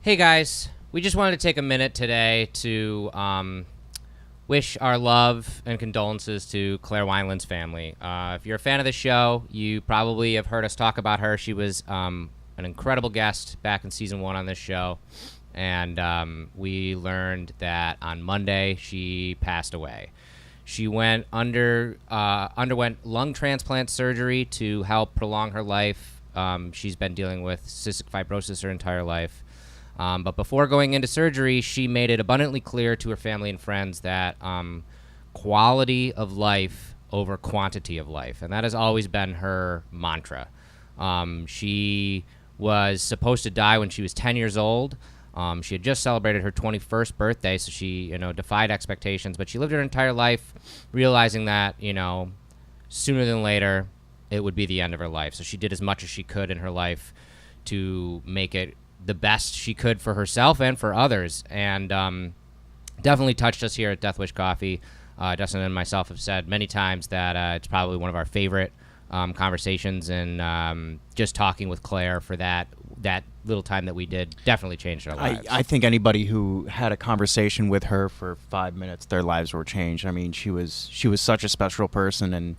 Hey guys, we just wanted to take a minute today to wish our love and condolences to Claire Wineland's family. If you're a fan of the show, you probably have heard us talk about her. She was an incredible guest back in season 1 on this show, and we learned that on Monday she passed away. She underwent lung transplant surgery to help prolong her life. She's been dealing with cystic fibrosis her entire life. But before going into surgery, she made it abundantly clear to her family and friends that quality of life over quantity of life. And that has always been her mantra. She was supposed to die when she was 10 years old. She had just celebrated her 21st birthday, so she, defied expectations. But she lived her entire life realizing that, sooner than later, it would be the end of her life. So she did as much as she could in her life to make it the best she could for herself and for others, and definitely touched us here at Death Wish Coffee. Dustin and myself have said many times that it's probably one of our favorite conversations, and just talking with Claire for that little time that we did definitely changed our lives. I think anybody who had a conversation with her for 5 minutes, their lives were changed. I mean, she was such a special person, and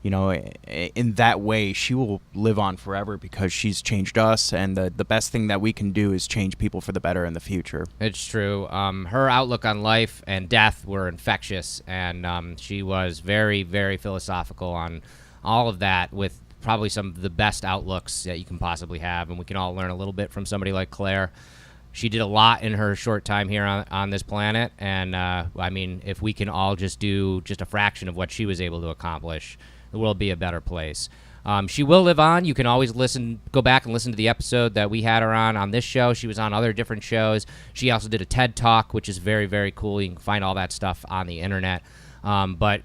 in that way, she will live on forever because she's changed us, and the best thing that we can do is change people for the better in the future. It's true. Her outlook on life and death were infectious, and she was very, very philosophical on all of that, with probably some of the best outlooks that you can possibly have, and we can all learn a little bit from somebody like Claire. She did a lot in her short time here on this planet, and if we can all just do just a fraction of what she was able to accomplish, the world be a better place. She will live on. You can always go back and listen to the episode that we had her on this show. She was on other different shows. She also did a TED Talk, which is very, very cool. You can find all that stuff on the internet. But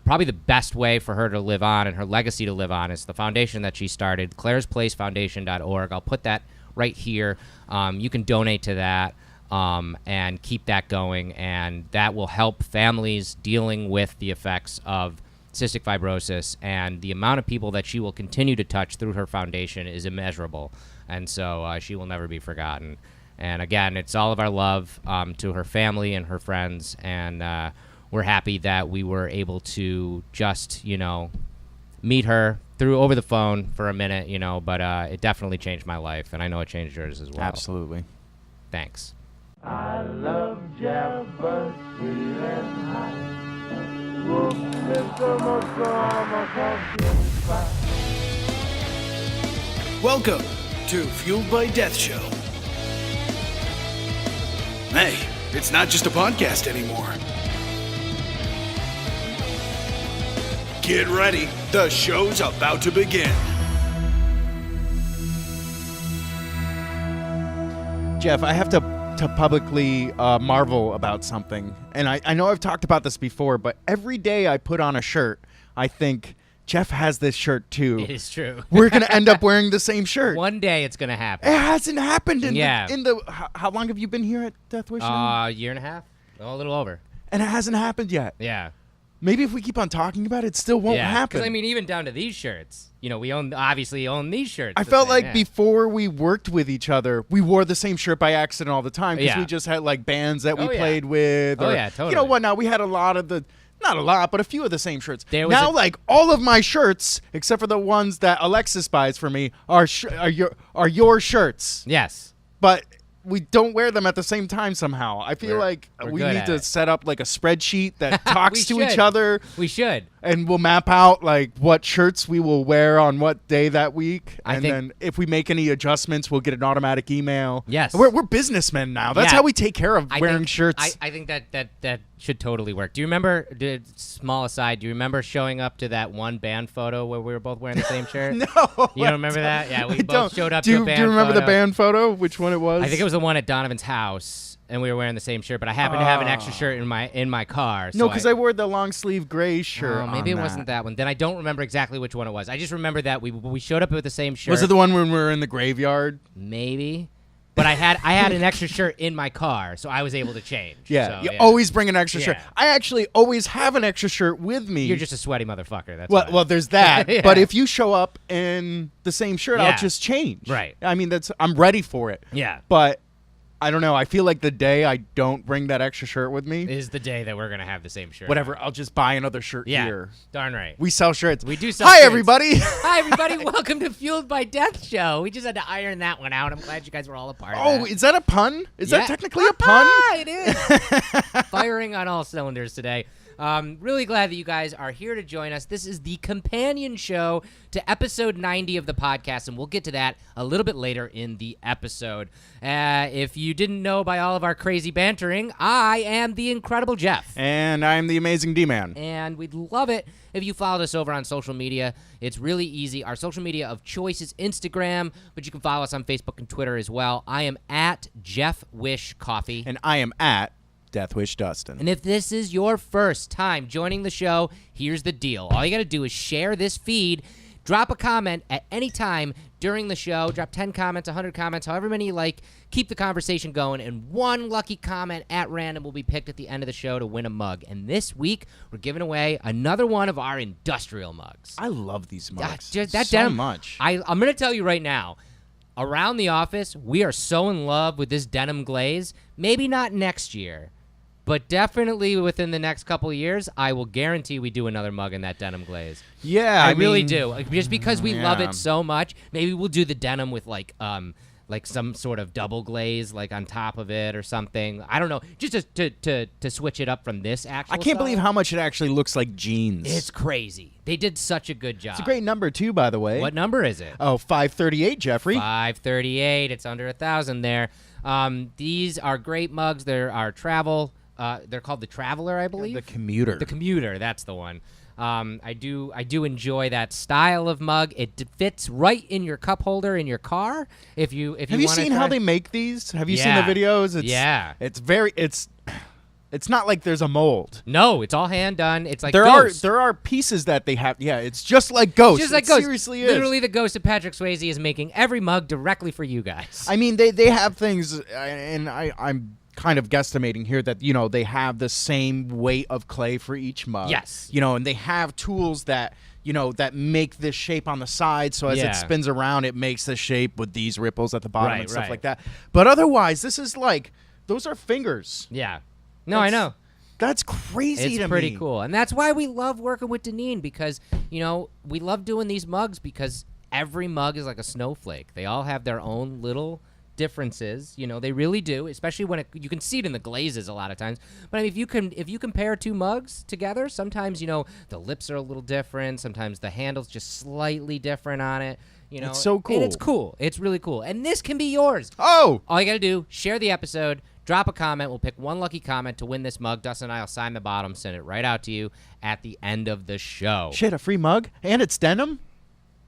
probably the best way for her to live on and her legacy to live on is the foundation that she started, clairsplacefoundation.org. I'll put that right here. You can donate to that and keep that going, and that will help families dealing with the effects of cystic fibrosis, and the amount of people that she will continue to touch through her foundation is immeasurable, and so she will never be forgotten. And again, it's all of our love to her family and her friends, and we're happy that we were able to just meet her over the phone for a minute, but it definitely changed my life, and I know it changed yours as well. Absolutely. Thanks. I love Jeff, but sweet and high. Welcome to Fueled by Death Show. Hey, it's not just a podcast anymore. Get ready, the show's about to begin. Jeff, I have to publicly marvel about something. And I know I've talked about this before, but every day I put on a shirt, I think, Jeff has this shirt too. It is true. We're going to end up wearing the same shirt. One day it's going to happen. It hasn't happened in Yeah. how long have you been here at Death Wish? A year and a half. A little over. And it hasn't happened yet. Yeah. Maybe if we keep on talking about it, it still won't happen. Because, even down to these shirts. We obviously own these shirts. I felt like before we worked with each other, we wore the same shirt by accident all the time because we just had like bands that we played with. Or, totally. You know what? Now we had not a lot, but a few of the same shirts. Like all of my shirts, except for the ones that Alexis buys for me, are your shirts. Yes. But we don't wear them at the same time somehow. I feel like we need to set up like a spreadsheet that talks to each other. We should. And we'll map out like what shirts we will wear on what day that week. And then if we make any adjustments, we'll get an automatic email. Yes. We're businessmen now. That's how we take care of wearing shirts. I think that should totally work. Do you remember, small aside, do you remember showing up to that one band photo where we were both wearing the same shirt? No. You don't remember that? Yeah, we both showed up to a band photo. Do you remember the band photo? Which one it was? I think it was the one at Donovan's house. And we were wearing the same shirt, but I happened to have an extra shirt in my car. So no, because I wore the long sleeve gray shirt. Oh, maybe it wasn't that one. Then I don't remember exactly which one it was. I just remember that we showed up with the same shirt. Was it the one when we were in the graveyard? Maybe. But I had an extra shirt in my car, so I was able to change. Yeah, so, you always bring an extra shirt. I actually always have an extra shirt with me. You're just a sweaty motherfucker. That's well, there's that. Yeah. But if you show up in the same shirt, I'll just change. Right. I mean, I'm ready for it. Yeah. But I don't know. I feel like the day I don't bring that extra shirt with me is the day that we're going to have the same shirt. Whatever. I'll just buy another shirt here. Darn right. We sell shirts. We do sell Hi, shirts. everybody. Hi, everybody. Welcome to Fueled by Death show. We just had to iron that one out. I'm glad you guys were all a part of that. Oh, is that a pun? Is that technically a pun? It is. Firing on all cylinders today. Really glad that you guys are here to join us. This is the companion show to episode 90 of the podcast, and we'll get to that a little bit later in the episode. If you didn't know by all of our crazy bantering, I am the incredible Jeff. And I'm the amazing D-Man. And we'd love it if you followed us over on social media. It's really easy. Our social media of choice is Instagram, but you can follow us on Facebook and Twitter as well. I am at Jeff Wish Coffee. And I am at Deathwish Dustin. And if this is your first time joining the show, here's the deal. All you got to do is share this feed, drop a comment at any time during the show, drop 10 comments, 100 comments, however many you like, keep the conversation going, and one lucky comment at random will be picked at the end of the show to win a mug. And this week, we're giving away another one of our industrial mugs. I love these mugs so much. I'm going to tell you right now, around the office, we are so in love with this denim glaze. Maybe not next year, but definitely within the next couple of years, I will guarantee we do another mug in that denim glaze. Yeah, I really do. Just because we love yeah. it so much, maybe we'll do the denim with like some sort of double glaze like on top of it or something. I don't know, just to switch it up from this actual I can't style. believe how much it actually looks like jeans. It's crazy. They did such a good job. It's a great number, too, by the way. What number is it? Oh, 538, Jeffrey. 538. It's under 1,000 there. These are great mugs. They're our travel. They're called the Traveler, I believe. The Commuter. The Commuter, that's the one. I do enjoy that style of mug. It fits right in your cup holder in your car. If you Have you seen how they make these? Have you seen the videos? It's not like there's a mold. No, it's all hand done. It's like there Ghost. are pieces that they have. Yeah, it's just like Ghost. Just like it Ghost. Seriously, Literally, the Ghost of Patrick Swayze is making every mug directly for you guys. I mean, they have things, and I'm kind of guesstimating here that they have the same weight of clay for each mug. Yes. And they have tools that that make this shape on the side, so as it spins around, it makes the shape with these ripples at the bottom and stuff like that. But otherwise, this is like those are fingers. Yeah. No, I know. That's crazy to me. It's pretty cool. And that's why we love working with Deneen, because, we love doing these mugs because every mug is like a snowflake. They all have their own little differences. They really do, especially when you can see it in the glazes a lot of times. But I mean, if you compare two mugs together, sometimes, the lips are a little different. Sometimes the handle's just slightly different on it. It's so cool. And it's cool. It's really cool. And this can be yours. Oh! All you got to do, share the episode. Drop a comment. We'll pick one lucky comment to win this mug. Dustin and I will sign the bottom, send it right out to you at the end of the show. Shit, a free mug? And it's denim?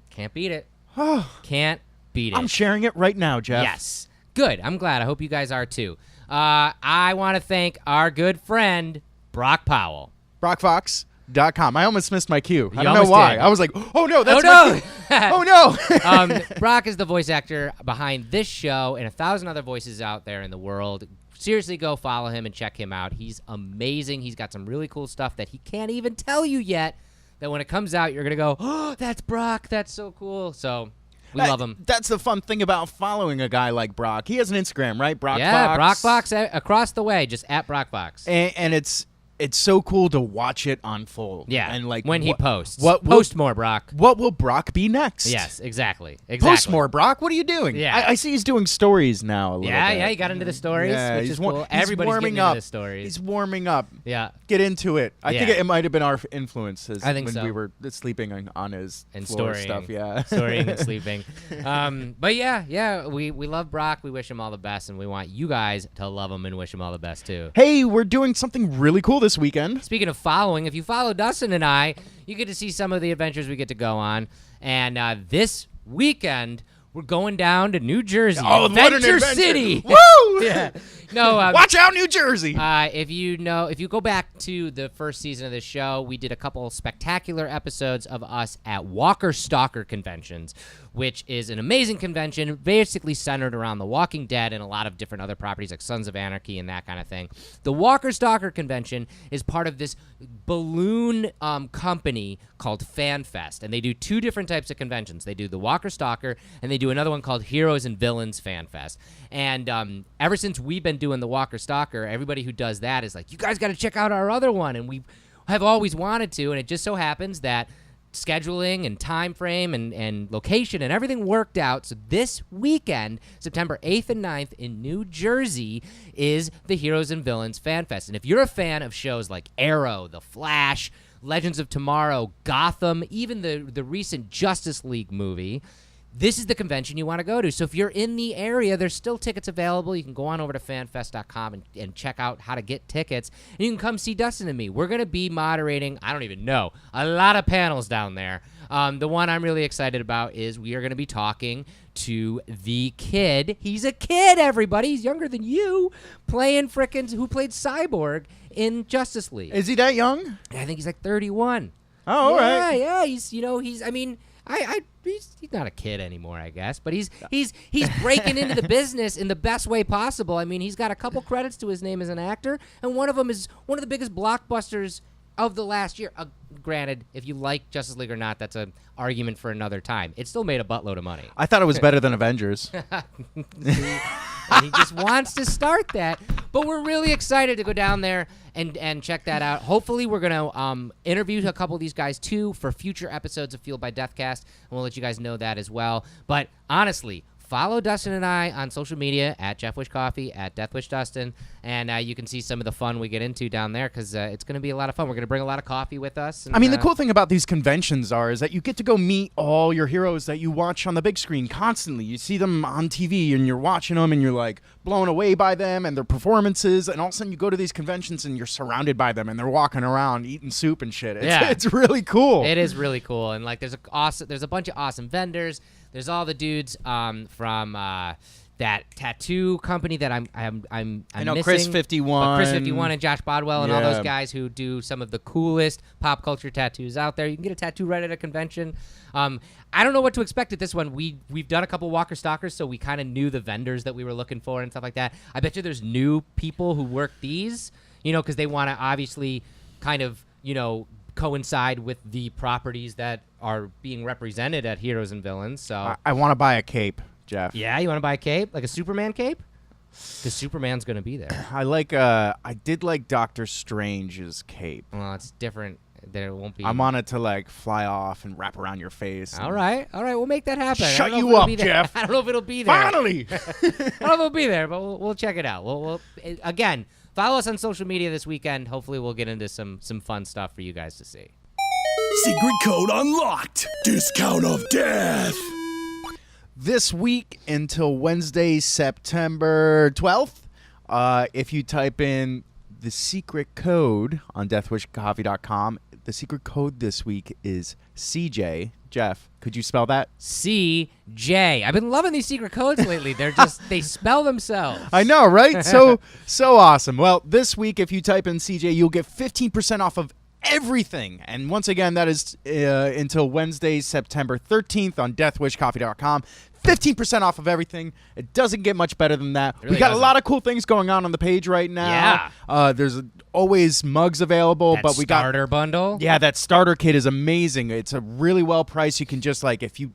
Can't beat it. Oh, Can't beat it. I'm sharing it right now, Jeff. Yes. Good. I'm glad. I hope you guys are too. I want to thank our good friend, Brock Powell. BrockFox.com. I almost missed my cue. I You don't know almost why. did. I was like, oh no, that's no. oh no. Brock is the voice actor behind this show and 1,000 other voices out there in the world. Seriously, go follow him and check him out. He's amazing. He's got some really cool stuff that he can't even tell you yet, that when it comes out, you're going to go, oh, that's Brock. That's so cool. So we love him. That's the fun thing about following a guy like Brock. He has an Instagram, right? Brock Yeah, Fox. Brock Fox across the way, just at Brock Fox. And it's so cool to watch it unfold. Yeah, and like when he posts. Post more, Brock. What will Brock be next? Yes, exactly. Post more, Brock. What are you doing? Yeah. I see he's doing stories now a little bit. Yeah, he got into the stories, which is cool. Everybody's warming getting up. into the stories. He's warming up. Yeah. Get into it. I think Yeah. it might have been our influences I think when so. we were sleeping on his And floor storying stuff. Yeah. Storying and sleeping. But yeah, we love Brock. We wish him all the best, and we want you guys to love him and wish him all the best too. Hey, we're doing something really cool this weekend. Speaking of following, if you follow Dustin and I, you get to see some of the adventures we get to go on. And this weekend, we're going down to New Jersey. Oh, what an Adventure adventure. City. Woo! Yeah. No, Watch out, New Jersey. if you go back to the first season of the show, we did a couple spectacular episodes of us at Walker Stalker conventions, which is an amazing convention, basically centered around The Walking Dead and a lot of different other properties like Sons of Anarchy and that kind of thing. The Walker Stalker convention is part of this balloon company called FanFest, and they do two different types of conventions. They do the Walker Stalker, and they do do another one called Heroes and Villains Fan Fest. And ever since we've been doing the Walker Stalker, everybody who does that is like, you guys got to check out our other one. And we have always wanted to, and it just so happens that scheduling and time frame and location and everything worked out. So this weekend, September 8th and 9th in New Jersey, is the Heroes and Villains Fan Fest. And if you're a fan of shows like Arrow, The Flash, Legends of Tomorrow, Gotham, even the recent Justice League movie, this is the convention you want to go to. So if you're in the area, there's still tickets available. You can go on over to fanfest.com and check out how to get tickets. And you can come see Dustin and me. We're going to be moderating, I don't even know, a lot of panels down there. The one I'm really excited about is we are going to be talking to the kid. He's a kid, everybody. He's younger than you, who played Cyborg in Justice League. Is he that young? I think he's like 31. Oh, all right. Yeah, he's not a kid anymore, I guess, but he's breaking into the business in the best way possible. I mean, he's got a couple credits to his name as an actor, and one of them is one of the biggest blockbusters of the last year. Granted, if you like Justice League or not, that's an argument for another time. It still made a buttload of money. I thought it was better than Avengers. And he just wants to start that. But we're really excited to go down there and check that out. Hopefully, we're going to interview a couple of these guys, too, for future episodes of Fueled by Deathcast, and we'll let you guys know that as well. But honestly, follow Dustin and I on social media at Jeff Wish Coffee, at Deathwish Dustin, and you can see some of the fun we get into down there because it's going to be a lot of fun. We're going to bring a lot of coffee with us. And, I mean, the cool thing about these conventions is that you get to go meet all your heroes that you watch on the big screen constantly. You see them on TV, and you're watching them, and you're, like, blown away by them and their performances, and all of a sudden you go to these conventions, and you're surrounded by them, and they're walking around eating soup and shit. It's really cool. It is really cool, and, like, there's a bunch of awesome vendors. There's all the dudes from that tattoo company that I'm I know missing. Chris 51. Chris 51 and Josh Bodwell and all Yeah. those guys who do some of the coolest pop culture tattoos out there. You can get a tattoo right at a convention. I don't know what to expect at this one. We've done a couple Walker Stalkers, so we kind of knew the vendors that we were looking for and stuff like that. I bet you there's new people who work these, because they want to obviously kind of, coincide with the properties that are being represented at Heroes and Villains. So I want to buy a cape, Jeff. yeah, you want to buy a cape, like a Superman cape, because Superman's going to be there. I did like Doctor Strange's cape. Well, it's different. There won't be. I want it to like fly off and wrap around your face. All right, we'll make that happen. Shut I don't know you if it'll up, be there. Jeff. I don't know if it'll be there. Finally. I don't know if it'll be there, but we'll check it out. We'll again, follow us on social media this weekend. Hopefully, we'll get into some fun stuff for you guys to see. Secret code unlocked. Discount of death. This week until Wednesday, September 12th, if you type in the secret code on deathwishcoffee.com, the secret code this week is CJ. Jeff, could you spell that? CJ. I've been loving these secret codes lately. They spell themselves. I know, right? So awesome. Well, this week, if you type in CJ, you'll get 15% off of everything. And once again, that is until Wednesday, September 13th on deathwishcoffee.com. 15% off of everything. It doesn't get much better than that. Really we got doesn't. a lot of cool things going on the page right now. Yeah. There's always mugs available, That but we got starter bundle. Yeah, that starter kit is amazing. It's a really well priced. You can just like if you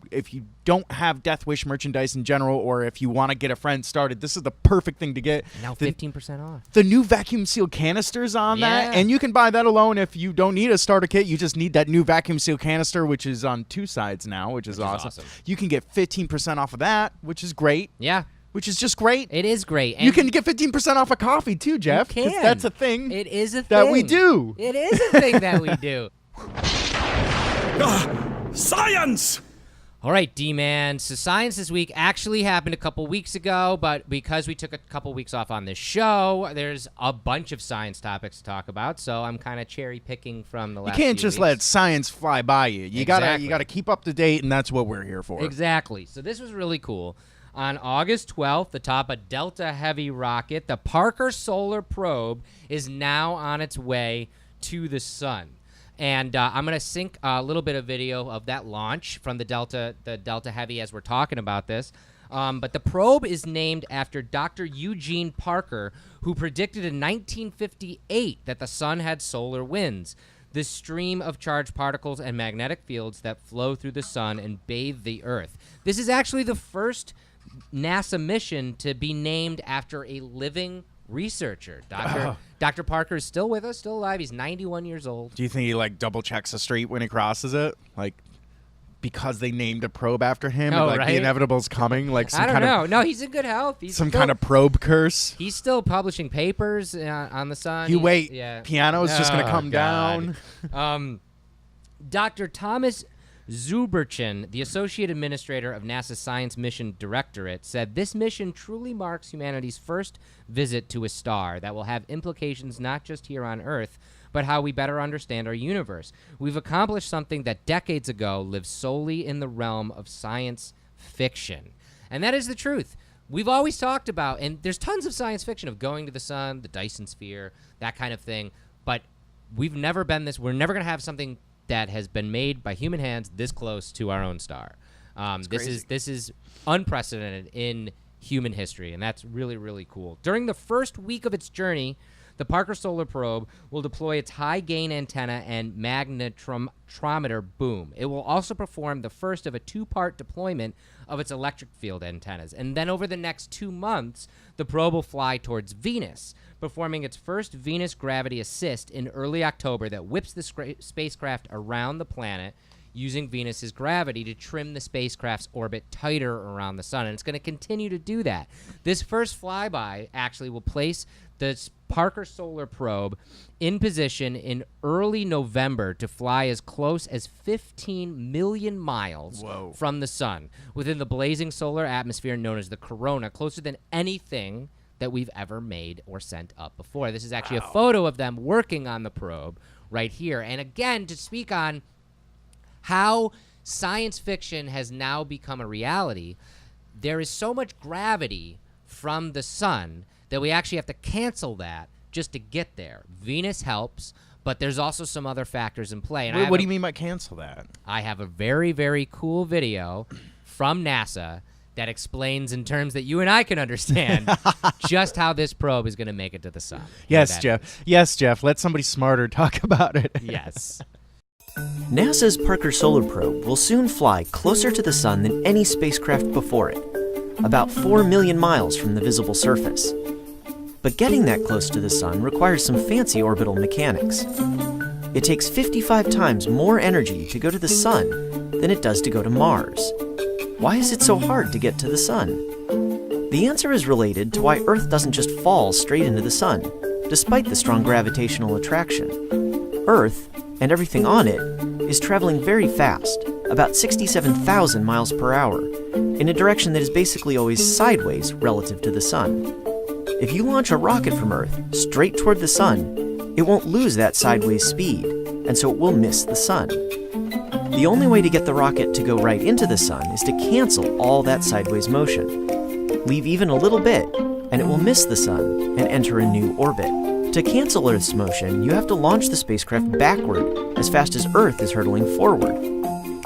don't have Death Wish merchandise in general, or if you want to get a friend started, this is the perfect thing to get. Now 15% off. The new vacuum seal canisters on that, Yeah. and you can buy that alone if you don't need a starter kit. You just need that new vacuum seal canister, which is on 2 sides now, which is awesome. You can get 15% off of that, which is great. Yeah. Which is just great. It is great. And you can get 15% off of coffee too, Jeff. You 'cause can. That's a thing. It is a thing that we do. It is a thing that we do. Science! All right, D-Man. So science this week actually happened a couple weeks ago, but because we took a couple weeks off on this show, there's a bunch of science topics to talk about. So I'm kind of cherry picking from the last. You can't few just weeks. let science fly by you. You Exactly. gotta keep up to date, and that's what we're here for. Exactly. So this was really cool. On August 12th, atop a Delta Heavy rocket, the Parker Solar Probe is now on its way to the sun. And I'm going to sync a little bit of video of that launch from the Delta Heavy as we're talking about this. But the probe is named after Dr. Eugene Parker, who predicted in 1958 that the sun had solar winds. the stream of charged particles and magnetic fields that flow through the sun and bathe the Earth. This is actually the first NASA mission to be named after a living researcher. Dr. Parker is still with us, still alive. He's 91 years old. Do you think he like double checks the street when he crosses it? Like, because they named a probe after him, Oh, like right? the inevitable's coming, like some I don't kind know. of No, he's in good health. He's some still, kind of probe curse. He's still publishing papers on the sun. You He's- wait, yeah. piano's just gonna Oh, come God. down. Dr. Thomas Zuberchin, the Associate Administrator of NASA's Science Mission Directorate, said this mission truly marks humanity's first visit to a star that will have implications not just here on Earth, but how we better understand our universe. We've accomplished something that decades ago lived solely in the realm of science fiction. And that is the truth. We've always talked about, and there's tons of science fiction of going to the sun, the Dyson sphere, that kind of thing, but we're never going to have something that has been made by human hands this close to our own star. This is unprecedented in human history, and that's really, really cool. During the first week of its journey, the Parker Solar Probe will deploy its high-gain antenna and magnetometer boom. It will also perform the first of a two-part deployment of its electric field antennas. And then over the next 2 months, the probe will fly towards Venus, performing its first Venus gravity assist in early October that whips the spacecraft around the planet using Venus's gravity to trim the spacecraft's orbit tighter around the sun. And it's going to continue to do that. This first flyby actually will place the Parker Solar Probe in position in early November to fly as close as 15 million miles from the sun within the blazing solar atmosphere known as the corona, closer than anything that we've ever made or sent up before. This is actually a photo of them working on the probe right here. And again, to speak on how science fiction has now become a reality, there is so much gravity from the sun that we actually have to cancel that just to get there. Venus helps, but there's also some other factors in play. And What do you mean by cancel that? I have a very, very cool video from NASA that explains in terms that you and I can understand just how this probe is going to make it to the sun. Yes, Jeff. Yes, Jeff. Let somebody smarter talk about it. Yes. NASA's Parker Solar Probe will soon fly closer to the sun than any spacecraft before it, about 4 million miles from the visible surface. But getting that close to the sun requires some fancy orbital mechanics. It takes 55 times more energy to go to the sun than it does to go to Mars. Why is it so hard to get to the sun? The answer is related to why Earth doesn't just fall straight into the sun, despite the strong gravitational attraction. Earth, and everything on it, is traveling very fast, about 67,000 miles per hour, in a direction that is basically always sideways relative to the sun. If you launch a rocket from Earth straight toward the sun, it won't lose that sideways speed, and so it will miss the sun. The only way to get the rocket to go right into the sun is to cancel all that sideways motion. Leave even a little bit, and it will miss the sun and enter a new orbit. To cancel Earth's motion, you have to launch the spacecraft backward as fast as Earth is hurtling forward.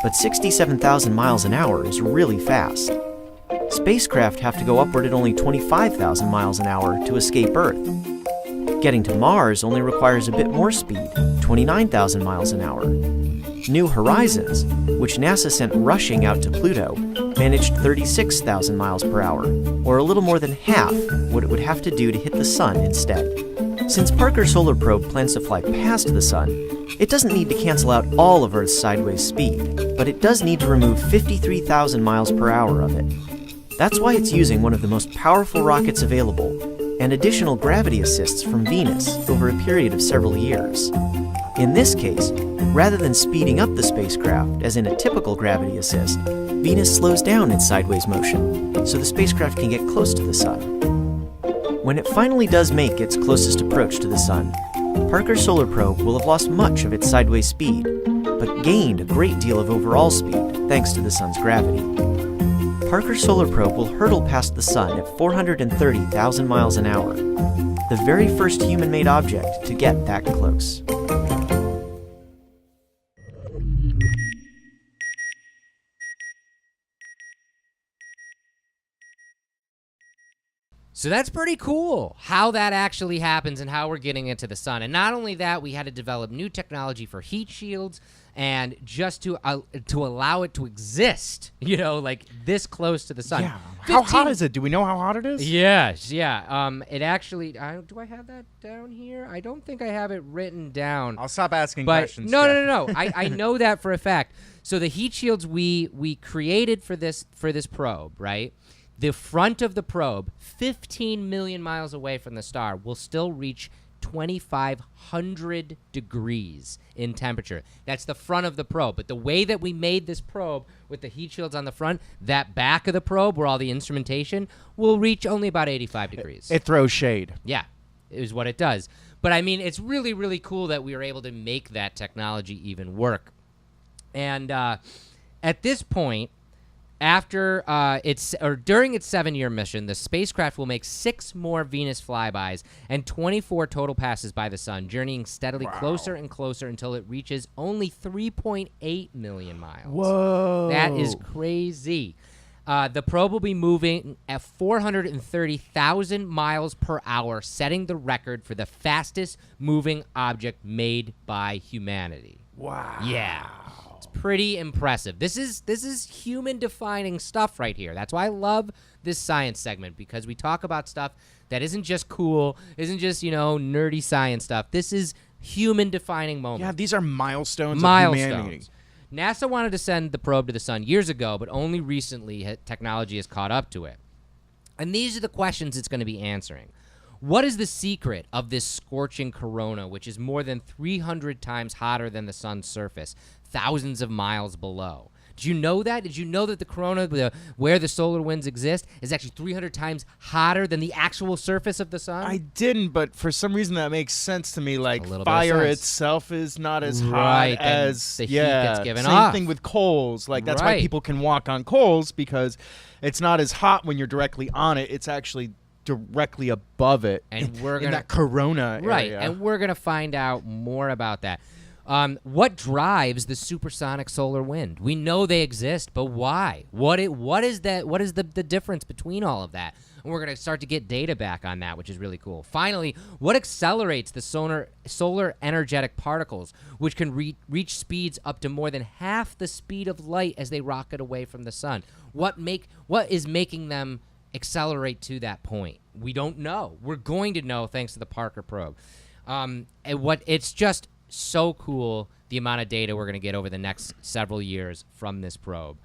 But 67,000 miles an hour is really fast. Spacecraft have to go upward at only 25,000 miles an hour to escape Earth. Getting to Mars only requires a bit more speed, 29,000 miles an hour. New Horizons, which NASA sent rushing out to Pluto, managed 36,000 miles per hour, or a little more than half what it would have to do to hit the sun instead. Since Parker Solar Probe plans to fly past the sun, it doesn't need to cancel out all of Earth's sideways speed, but it does need to remove 53,000 miles per hour of it. That's why it's using one of the most powerful rockets available, and additional gravity assists from Venus over a period of several years. In this case, rather than speeding up the spacecraft, as in a typical gravity assist, Venus slows down its sideways motion, so the spacecraft can get close to the sun. When it finally does make its closest approach to the sun, Parker Solar Probe will have lost much of its sideways speed, but gained a great deal of overall speed thanks to the sun's gravity. Parker Solar Probe will hurtle past the sun at 430,000 miles an hour, the very first human-made object to get that close. So that's pretty cool how that actually happens and how we're getting into the sun. And not only that, we had to develop new technology for heat shields and just to allow it to exist, like this close to the sun. Yeah. How hot is it? Do we know how hot it is? Yes, yeah. It actually, do I have that down here? I don't think I have it written down. I'll stop asking But questions. no. I know that for a fact. So the heat shields we created for this probe, right? The front of the probe, 15 million miles away from the star, will still reach 2,500 degrees in temperature. That's the front of the probe. But the way that we made this probe with the heat shields on the front, that back of the probe where all the instrumentation will reach only about 85 degrees. It throws shade. Yeah, is what it does. But I mean, it's really, really cool that we were able to make that technology even work. And at this point, during its 7-year mission, the spacecraft will make 6 more Venus flybys and 24 total passes by the sun, journeying steadily closer and closer until it reaches only 3.8 million miles. Whoa. That is crazy. The probe will be moving at 430,000 miles per hour, setting the record for the fastest moving object made by humanity. Wow. Yeah. Pretty impressive. This is human defining stuff right here. That's why I love this science segment, because we talk about stuff that isn't just cool, isn't just, nerdy science stuff. This is human defining moments. Yeah, these are milestones of humanity. NASA wanted to send the probe to the sun years ago, but only recently technology has caught up to it. And these are the questions it's going to be answering. What is the secret of this scorching corona, which is more than 300 times hotter than the sun's surface, thousands of miles below? Did you know that? Did you know that the corona, where the solar winds exist, is actually 300 times hotter than the actual surface of the sun? I didn't, but for some reason that makes sense to me. Like, fire itself is not as hot as the heat gets given same off. thing with coals. Like, that's why people can walk on coals, because it's not as hot when you're directly on it. It's actually directly above it, and we're in that corona area. And we're gonna find out more about that. What drives the supersonic solar wind? We know they exist, but why? What is that? What is the difference between all of that? And we're gonna start to get data back on that, which is really cool. Finally, what accelerates the solar energetic particles, which can reach speeds up to more than half the speed of light as they rocket away from the sun? What is making them accelerate to that point? We don't know. We're going to know thanks to the Parker probe. It's just so cool, the amount of data we're going to get over the next several years from this probe.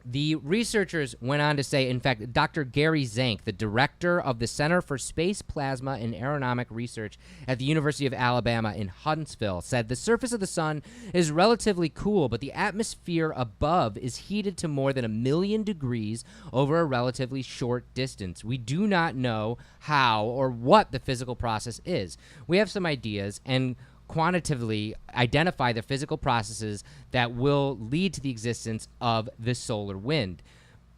The researchers went on to say, in fact, Dr. Gary Zank, the director of the Center for Space Plasma and Aeronomic Research at the University of Alabama in Huntsville, said the surface of the sun is relatively cool, but the atmosphere above is heated to more than 1 million degrees over a relatively short distance. We do not know how or what the physical process is. We have some ideas and quantitatively identify the physical processes that will lead to the existence of the solar wind.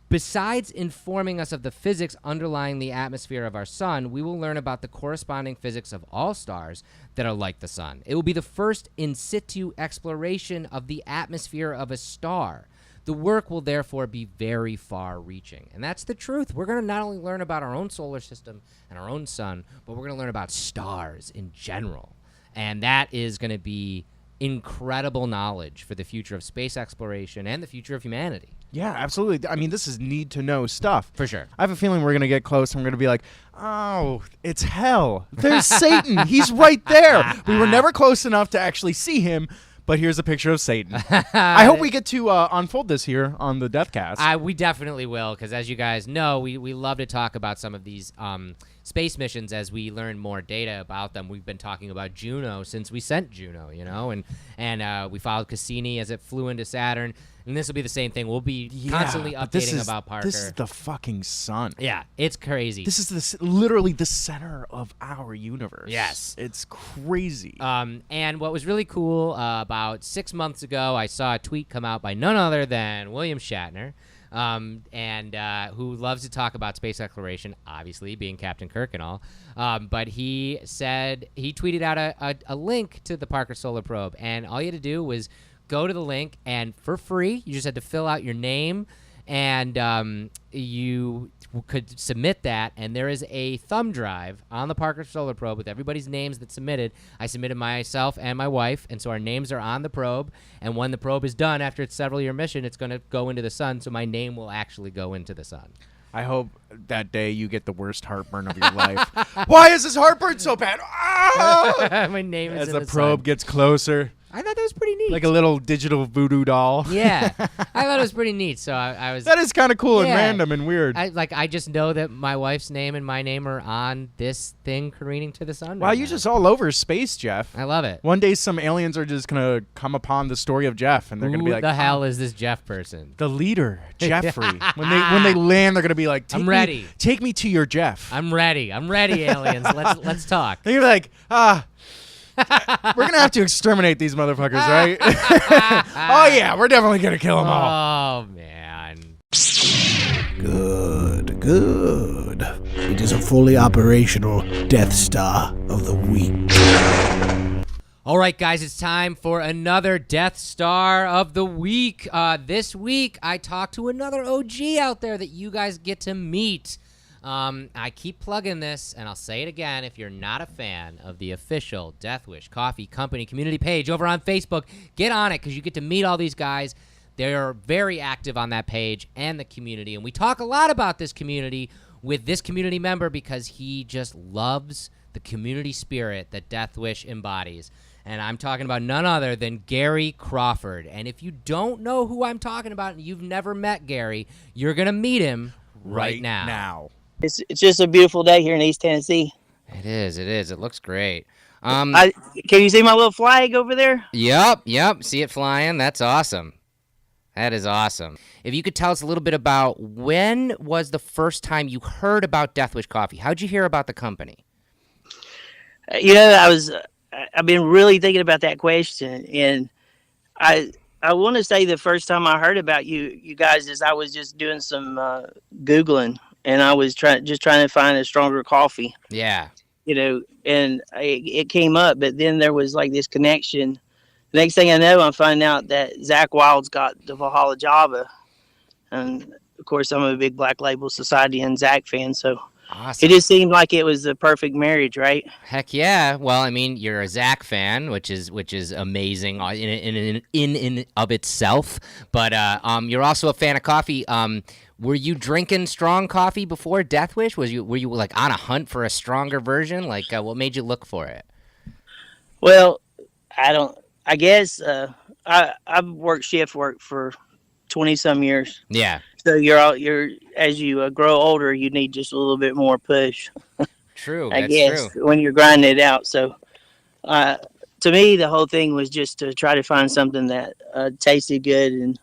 Besides informing us of the physics underlying the atmosphere of our sun, we will learn about the corresponding physics of all stars that are like the sun. It will be the first in situ exploration of the atmosphere of a star. The work will therefore be very far-reaching. And that's the truth. We're going to not only learn about our own solar system and our own sun, but we're going to learn about stars in general. And that is going to be incredible knowledge for the future of space exploration and the future of humanity. Yeah, absolutely. I mean, this is need-to-know stuff. For sure. I have a feeling we're going to get close and we're going to be like, oh, it's hell. There's Satan. He's right there. We were never close enough to actually see him, but here's a picture of Satan. I hope we get to unfold this here on the Deathcast. We definitely will, because as you guys know, we love to talk about some of these space missions as we learn more data about them. We've been talking about Juno since we sent Juno, and we followed Cassini as it flew into Saturn, and this will be the same thing. We'll be constantly updating about Parker. This is the fucking sun. Yeah, it's crazy. This is literally the center of our universe. Yes. It's crazy. And what was really cool, about 6 months ago, I saw a tweet come out by none other than William Shatner, who loves to talk about space exploration, obviously being Captain Kirk and all. But he tweeted out a link to the Parker Solar Probe, and all you had to do was go to the link, and for free, you just had to fill out your name and you could submit that, and there is a thumb drive on the Parker Solar Probe with everybody's names that submitted. I submitted myself and my wife, and so our names are on the probe, and when the probe is done after its several-year mission, it's going to go into the sun, so my name will actually go into the sun. I hope that day you get the worst heartburn of your life. Why is this heartburn so bad? Ah! My name is As in the the probe sun. gets closer, I thought that was pretty neat. like a little digital voodoo doll. Yeah, I thought it was pretty neat. So I was. That is kind of cool and Yeah. random and weird. I just know that my wife's name and my name are on this thing careening to the sun. Wow, right you now. just all over space, Jeff. I love it. One day some aliens are just going to come upon the story of Jeff, and they're going to Who be like, the hell "Oh, is this Jeff person? the leader, Jeffrey." when they land, they're going to be like, I'm ready. Take me to your Jeff." I'm ready. I'm ready, aliens. Let's talk. And you're like, we're going to have to exterminate these motherfuckers, right? Oh, yeah, we're definitely going to kill them all. Oh man. Good, good. It is a fully operational Death Star of the week. All right, guys, it's time for another Death Star of the week. This week, I talked to another OG out there that you guys get to meet. I keep plugging this, and I'll say it again. If you're not a fan of the official Death Wish Coffee Company community page over on Facebook, get on it because you get to meet all these guys. They're very active on that page and the community, and we talk a lot about this community with this community member because he just loves the community spirit that Death Wish embodies. And I'm talking about none other than Gary Crawford. And if you don't know who I'm talking about and you've never met Gary, you're going to meet him right now. It's just a beautiful day here in East Tennessee. It is. It looks great. Can you see my little flag over there? Yep. See it flying? That's awesome. That is awesome. If you could tell us a little bit about when was the first time you heard about Death Wish Coffee? How'd you hear about the company? I've been really thinking about that question, and I want to say the first time I heard about you guys is I was just doing some Googling, and I was trying to find a stronger coffee. Yeah. And it came up, but then there was like this connection. The next thing I know, I'm finding out that Zach Wild's got the Valhalla Java, and of course I'm a big Black Label Society and Zach fan, so Awesome. it just seemed like it was the perfect marriage, right? Heck yeah. Well, I mean, you're a Zach fan, which is amazing in of itself. But you're also a fan of coffee. Were you drinking strong coffee before Death Wish? Were you like on a hunt for a stronger version? Like, what made you look for it? Well, I guess I've worked shift work for 20-some years. Yeah. So you're as you grow older, you need just a little bit more push. True. I That's guess true. when you're grinding it out. So to me, the whole thing was just to try to find something that tasted good, and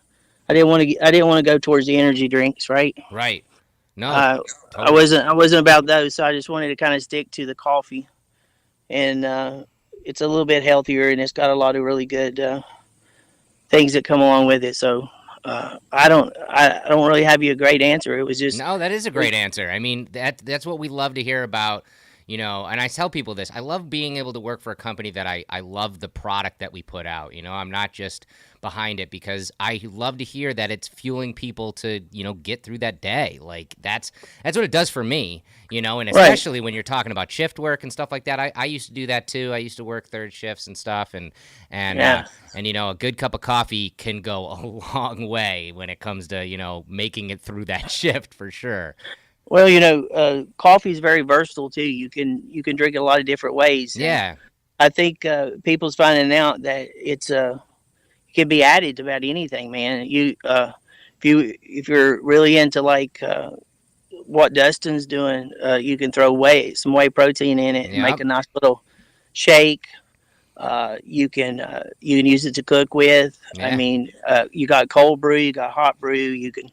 I didn't want to go towards the energy drinks, right? Right. No. I wasn't about those, so I just wanted to kind of stick to the coffee, and it's a little bit healthier, and it's got a lot of really good things that come along with it. So I don't really have you a great answer. It was just No, that is a great answer. I mean, that's what we love to hear about, and I tell people this. I love being able to work for a company that I love the product that we put out. I'm not just behind it because I love to hear that it's fueling people to, get through that day. Like that's what it does for me, and especially when you're talking about shift work and stuff like that. I used to do that too. I used to work third shifts and stuff, and a good cup of coffee can go a long way when it comes to, making it through that shift for sure. Well, coffee is very versatile too. You can drink it a lot of different ways. Yeah. I think people's finding out that it's can be added to about anything, man. If you're really into like what Dustin's doing, you can throw some whey protein in it and make a nice little shake. You can use it to cook with. Yeah. I mean, you got cold brew, you got hot brew. You can,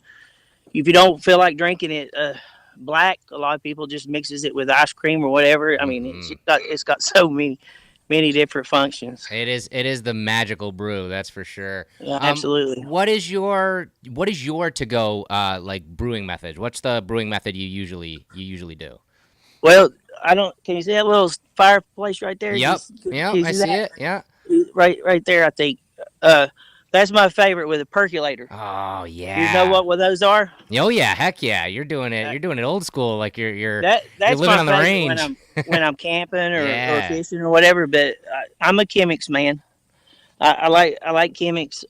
if you don't feel like drinking it black, a lot of people just mixes it with ice cream or whatever. I mean, it's got so many different functions. It is the magical brew, that's for sure. Yeah, absolutely. What is your to go like brewing method? What's the brewing method you usually do? Well, can you see that little fireplace right there? Yep. Can Yeah, you I see it. Yeah. Right there, I think. That's my favorite with a percolator. Oh yeah. You know what those are? Oh yeah, heck yeah. You're doing it. You're doing it old school, like you're That's living my on the favorite range. when I'm camping or Yeah. fishing or whatever. But I'm a Chemex man. I like Chemex.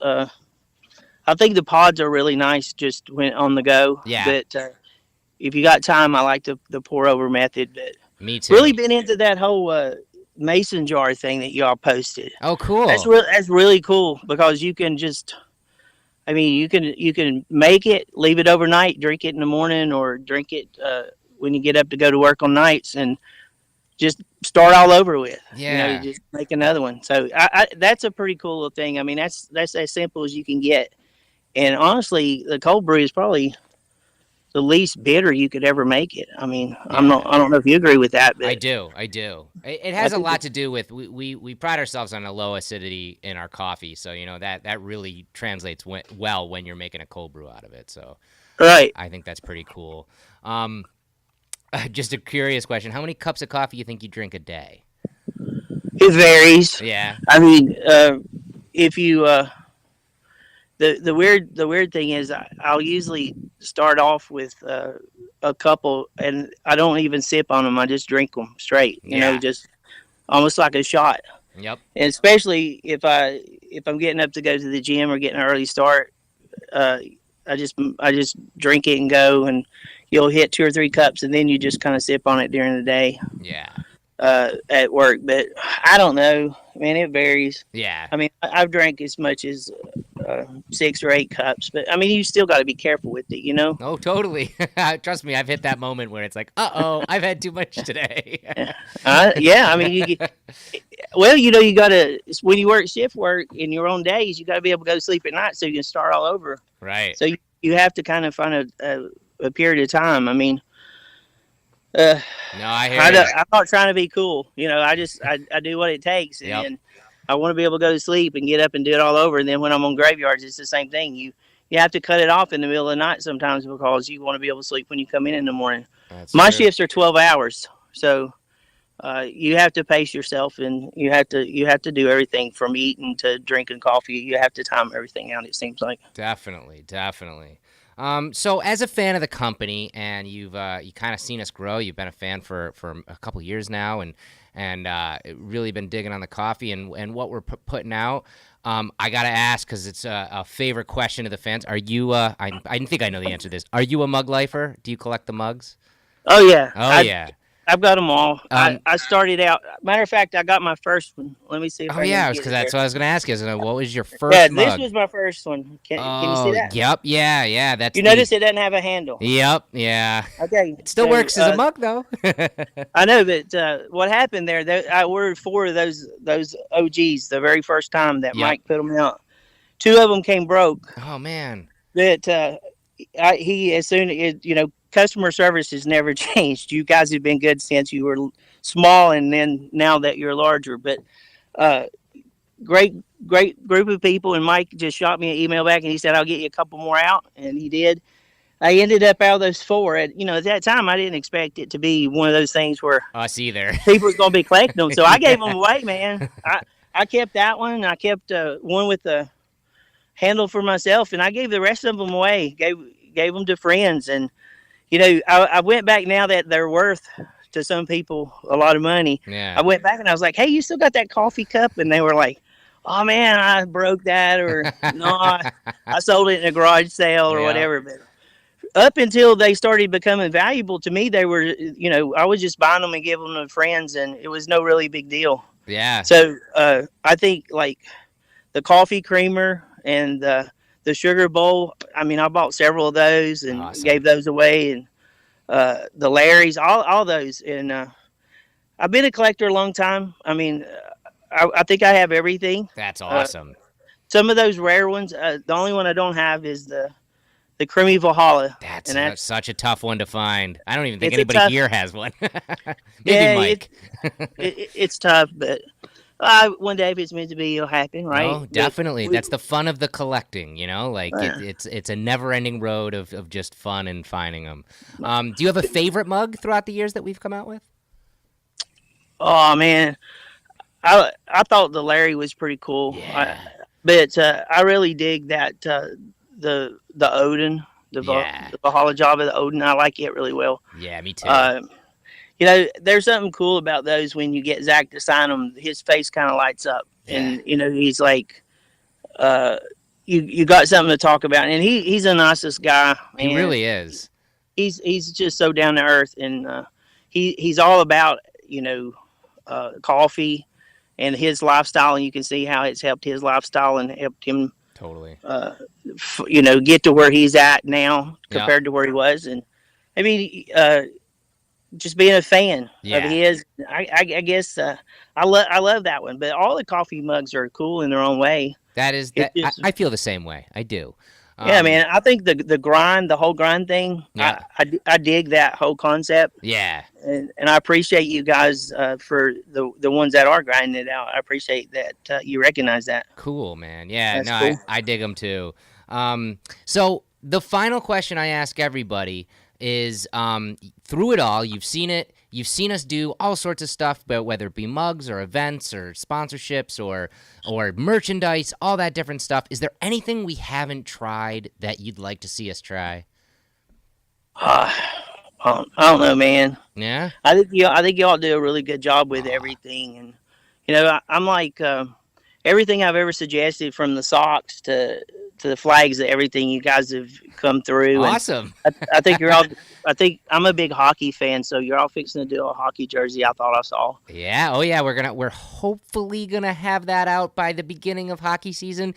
I think the pods are really nice just when on the go. Yeah. But if you got time, I like the pour over method. But Me too. really been into that whole mason jar thing that y'all posted. Oh, cool. That's really cool because you can just. I mean, you can make it, leave it overnight, drink it in the morning, or drink it when you get up to go to work on nights, and just start all over with. Yeah. You just make another one. So that's a pretty cool little thing. I mean, that's as simple as you can get. And honestly, the cold brew is probably the least bitter you could ever make it. I mean, I don't know if you agree with that, but I do. It has a lot to do with we pride ourselves on a low acidity in our coffee, so that really translates well when you're making a cold brew out of it. So, right. I think that's pretty cool. Just a curious question: how many cups of coffee you think you drink a day? It varies. Yeah. I mean, if you the weird thing is I'll usually start off with a couple, and I don't even sip on them. I just drink them straight. You know, just almost like a shot. Yep. And especially if I'm getting up to go to the gym or getting an early start, I just drink it and go, and you'll hit 2 or 3 cups, and then you just kind of sip on it during the day. Yeah. At work, but I don't know. I mean, it varies. Yeah. I mean, I've drank as much as 6 or 8 cups, but I mean, you still got to be careful with it, you know? Oh, totally. Trust me, I've hit that moment where it's like, uh-oh, I've had too much today. Yeah, I mean, you got to, when you work shift work in your own days, you got to be able to go to sleep at night so you can start all over. Right. So you have to kind of find a period of time. I mean, no, I hear you. I'm not trying to be cool. You know, I do what it takes. And Yep. I want to be able to go to sleep and get up and do it all over. And then when I'm on graveyards, it's the same thing. You have to cut it off in the middle of the night sometimes because you want to be able to sleep when you come in the morning. My shifts are 12 hours. So you have to pace yourself, and you have to do everything from eating to drinking coffee. You have to time everything out, it seems like. Definitely. So as a fan of the company, and you kind of seen us grow, you've been a fan for a couple years now, and really been digging on the coffee and what we're putting out. I gotta ask, because it's a favorite question of the fans. Are you? I think I know the answer to this. Are you a mug lifer? Do you collect the mugs? Oh yeah. Yeah. I've got them all. I started out. Matter of fact, I got my first one. Let me see. If Because that's what I was going to ask you. What was your first mug? This was my first one. Can you see that? Yep. Yeah. That's. You notice it doesn't have a handle. Yep. Yeah. Okay. It still works as a mug though. I know, but what happened there? I ordered 4 of those OGs the very first time that Mike put them out. 2 of them came broke. Oh man. But he as soon as customer service has never changed. You guys have been good since you were small, and then now that you're larger. But great group of people. And Mike just shot me an email back, and he said, "I'll get you a couple more out," and he did. I ended up out of those 4. At that time, I didn't expect it to be one of those things where us either. People was going to be collecting them, so I gave them away, man. I kept that one. I kept one with the handle for myself, and I gave the rest of them away. Gave them to friends, and I went back now that they're worth to some people a lot of money. Yeah. I went back and I was like, "Hey, you still got that coffee cup?" And they were like, "Oh man, I broke that," or "No, I sold it in a garage sale," or whatever. But up until they started becoming valuable to me, they were, I was just buying them and giving them to friends, and it was no really big deal. Yeah. So I think like the coffee creamer and the sugar bowl, I mean, I bought several of those and gave those away, and the Larry's, all those. And I've been a collector a long time. I mean, I think I have everything. That's awesome. Some of those rare ones, the only one I don't have is the Creamy Valhalla. That's such a tough one to find. I don't even think anybody here has one. Maybe Mike. It's tough, but one day if it's meant to be, it'll happen, right? Oh, definitely. That's the fun of the collecting, Like it's a never-ending road of just fun and finding them. Do you have a favorite mug throughout the years that we've come out with? Oh man, I thought the Larry was pretty cool. Yeah. But I really dig that the Odin, the Valhalla Java, the Odin. I like it really well. Yeah, me too. There's something cool about those when you get Zach to sign them. His face kind of lights up, and he's like, you got something to talk about, and he's the nicest guy. Man. He really is. He's just so down to earth, and he's all about coffee and his lifestyle, and you can see how it's helped his lifestyle and helped him totally get to where he's at now compared to where he was. And I mean, just being a fan of his, I guess I love that one. But all the coffee mugs are cool in their own way. I feel the same way. I do. Yeah, man. I think the whole grind thing. Yeah. I dig that whole concept. Yeah. And I appreciate you guys for the ones that are grinding it out. I appreciate that you recognize that. Cool, man. Yeah. That's cool. I dig them too. So the final question I ask everybody is, through it all, you've seen it. You've seen us do all sorts of stuff, but whether it be mugs or events or sponsorships or merchandise, all that different stuff. Is there anything we haven't tried that you'd like to see us try? I don't know, man. Yeah, I think y'all do a really good job with everything, and I'm like everything I've ever suggested, from the socks to the flags, everything you guys have come through. Awesome. I think you're all. I think I'm a big hockey fan, so you're all fixing to do a hockey jersey. I thought I saw. Yeah. Oh yeah. We're hopefully gonna have that out by the beginning of hockey season.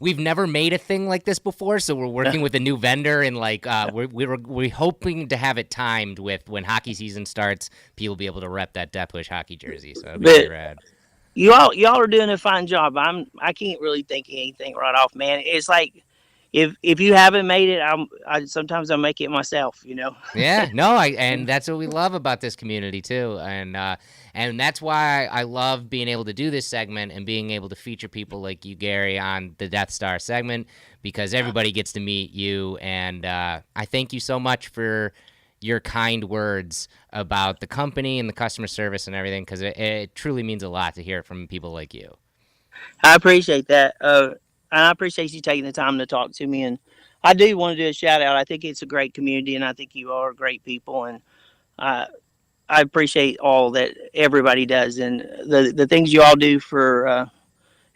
We've never made a thing like this before, so we're working with a new vendor, and we're hoping to have it timed with when hockey season starts. People will be able to rep that Death Wish hockey jersey. So it'd be pretty rad. Y'all are doing a fine job. I can't really think of anything right off, man. It's like if you haven't made it, I sometimes I make it myself, Yeah, no, and that's what we love about this community too, and that's why I love being able to do this segment and being able to feature people like you, Gary, on the Death Star segment, because everybody gets to meet you, and I thank you so much for your kind words about the company and the customer service and everything, because it truly means a lot to hear it from people like you. I appreciate that. I appreciate you taking the time to talk to me, and I do want to do a shout out. I think it's a great community, and I think you are great people, and I appreciate all that everybody does, and the things you all do for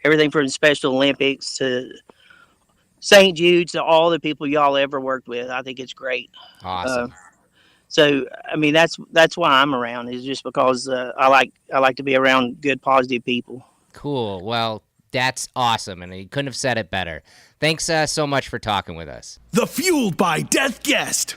everything from Special Olympics to St. Jude's to all the people y'all ever worked with. I think it's great. Awesome. So, I mean, that's why I'm around, is just because I like to be around good, positive people. Cool. Well, that's awesome, and you couldn't have said it better. Thanks so much for talking with us. The Fueled by Death guest.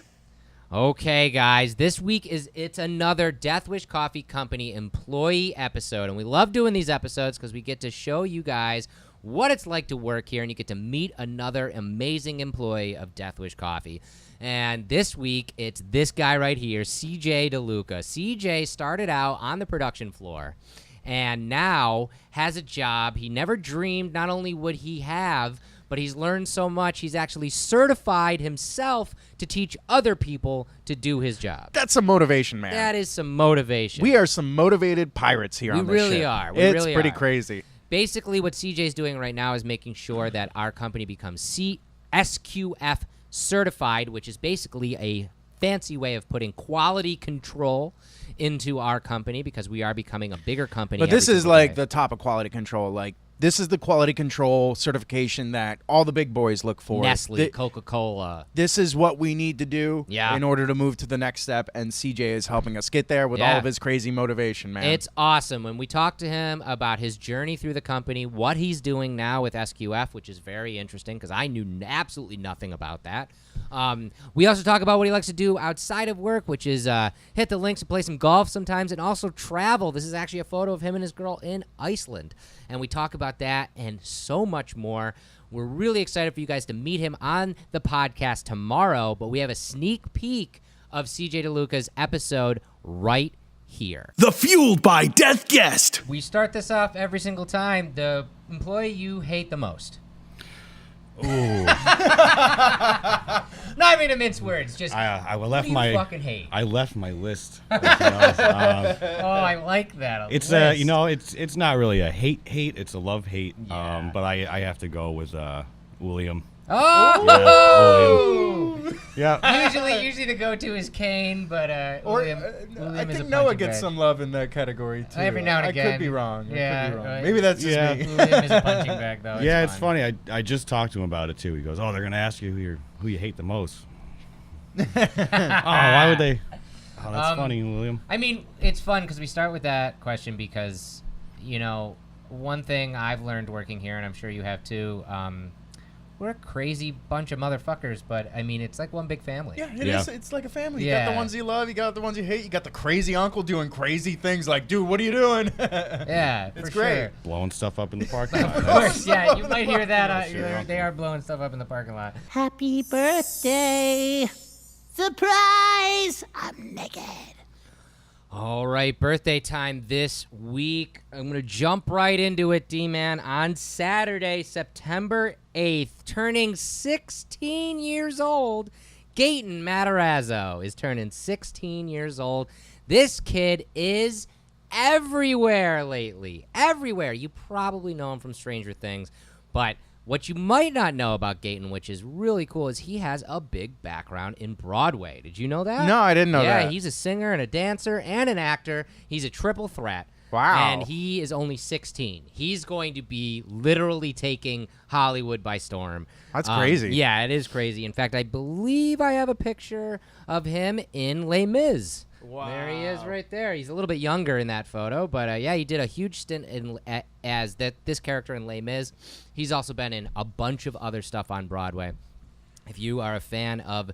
Okay, guys, this week it's another Death Wish Coffee Company employee episode, and we love doing these episodes because we get to show you guys what it's like to work here, and you get to meet another amazing employee of Death Wish Coffee. And this week, it's this guy right here, CJ DeLuca. CJ started out on the production floor and now has a job he never dreamed not only would he have, but he's learned so much, he's actually certified himself to teach other people to do his job. That's some motivation, man. That is some motivation. We are some motivated pirates here on this ship. We really are. It's pretty crazy. Basically, what CJ's doing right now is making sure that our company becomes SQF certified, which is basically a fancy way of putting quality control into our company, because we are becoming a bigger company. But this is like the top of quality control. Like, this is the quality control certification that all the big boys look for. Nestle, Coca-Cola. This is what we need to do in order to move to the next step, and CJ is helping us get there with all of his crazy motivation, man. It's awesome. When we talk to him about his journey through the company, what he's doing now with SQF, which is very interesting because I knew absolutely nothing about that. We also talk about what he likes to do outside of work, which is hit the links and play some golf sometimes, and also travel. This is actually a photo of him and his girl in Iceland, and we talk about that and so much more. We're really excited for you guys to meet him on the podcast tomorrow, but we have a sneak peek of CJ DeLuca's episode right here. The Fueled by Death guest. We start this off every single time. The employee you hate the most. Ooh. Not even to mince words. Just I what left do you fucking hate? I left my list. Oh, I like that. It's list. It's not really a hate. It's a love hate. Yeah. But I have to go with William. Oh. Yeah. Usually the go-to is Kane, but William I is think a Noah punching gets bag. some love in that category too. Every now and again. I could be wrong. Yeah, I could be wrong. right. Maybe that's just Yeah. me. William is a punching bag, though. Yeah, it's fun. funny. I just talked to him about it too. He goes, "Oh, they're gonna ask you who you hate the most." Why would they? Oh, that's funny, William. I mean, it's fun because we start with that question because, one thing I've learned working here, and I'm sure you have too, we're a crazy bunch of motherfuckers, but I mean, it's like one big family. Yeah, it is. It's like a family. You Yeah. got the ones you love, you got the ones you hate, you got the crazy uncle doing crazy things like, dude, what are you doing? Yeah, it's for great. sure. Blowing stuff up in the parking lot. Of course, yeah, you might hear that. Sure. They are blowing stuff up in the parking lot. Happy birthday! Surprise! I'm naked. All right, birthday time this week. I'm going to jump right into it, D-Man. On Saturday, September 8th, turning 16 years old, Gaten Matarazzo is turning 16 years old. This kid is everywhere lately. Everywhere. You probably know him from Stranger Things, but what you might not know about Gaten, which is really cool, is he has a big background in Broadway. Did you know that? No, I didn't know that. Yeah, he's a singer and a dancer and an actor. He's a triple threat. Wow. And he is only 16. He's going to be literally taking Hollywood by storm. That's crazy. Yeah, it is crazy. In fact, I believe I have a picture of him in Les Mis. Wow. There he is right there. He's a little bit younger in that photo, but yeah, he did a huge stint as this character in Les Mis. He's also been in a bunch of other stuff on Broadway. If you are a fan of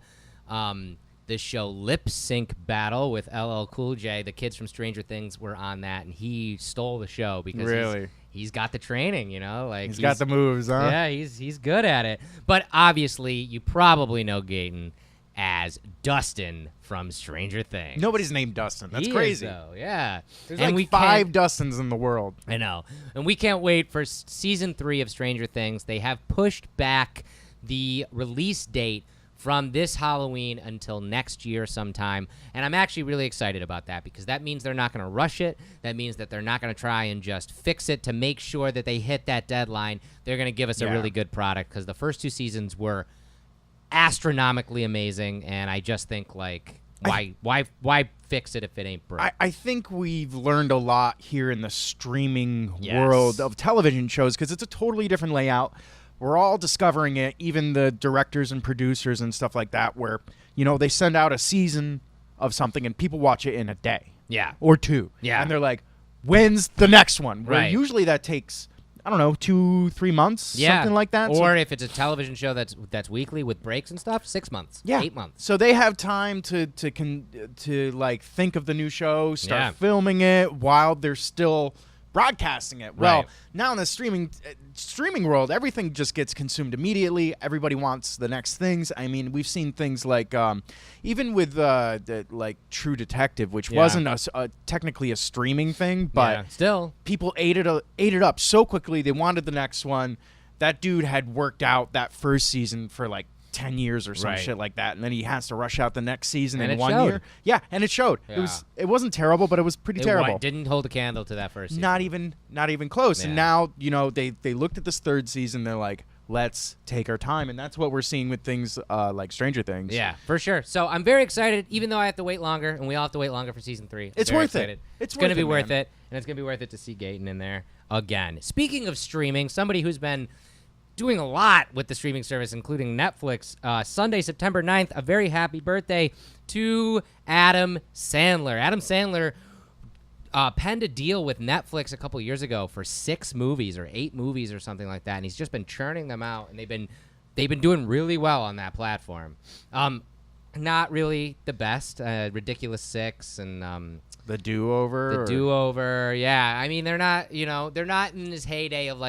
this show Lip Sync Battle with LL Cool J, the kids from Stranger Things were on that, and he stole the show because Really? he's got the training, like he's got the moves, huh? Yeah, he's good at it. But obviously, you probably know Gaten as Dustin from Stranger Things. Nobody's named Dustin. That's He crazy. is, though, yeah. There's And like we 5 can't- Dustins in the world. I know. And we can't wait for season 3 of Stranger Things. They have pushed back the release date from this Halloween until next year sometime. And I'm actually really excited about that because that means they're not going to rush it. That means that they're not going to try and just fix it to make sure that they hit that deadline. They're going to give us a really good product because the first 2 seasons were astronomically amazing, and I just think why fix it if it ain't broke? I think we've learned a lot here in the streaming Yes. world of television shows because it's a totally different layout. We're all discovering it, even the directors and producers and stuff like that, where, they send out a season of something and people watch it in a day. Yeah. Or 2. Yeah. And they're like, when's the next one? Where Right. usually that takes, 2-3 months, something like that. Or if it's a television show that's weekly with breaks and stuff, 6 months, 8 months. So they have time to think of the new show, start filming it while they're still broadcasting it. Well, now in the streaming world, everything just gets consumed immediately. Everybody wants the next things. I mean, we've seen things like even with True Detective, which wasn't technically a streaming thing, but still people ate it up so quickly. They wanted the next one. That dude had worked out that first season for 10 years or some shit like that, and then he has to rush out the next season in 1 year. Yeah, and it showed. Yeah. It wasn't terrible, but it was pretty terrible. Didn't hold a candle to that first season. Not even close. Yeah. And now, they looked at this 3rd season, they're like, let's take our time, and that's what we're seeing with things like Stranger Things. Yeah, for sure. So I'm very excited, even though I have to wait longer, and we all have to wait longer for season 3. It's very worth it. excited. It's going to worth be it, worth man. it, and it's going to be worth it to see Gaten in there again. Speaking of streaming, somebody who's been doing a lot with the streaming service, including Netflix. Sunday, September 9th, a very happy birthday to Adam Sandler. Adam Sandler penned a deal with Netflix a couple years ago for 6 movies or 8 movies or something like that, and he's just been churning them out, and they've been doing really well on that platform. Not really the best. Ridiculous 6 and The Do-Over. The Do-Over. Yeah, I mean they're not in his heyday of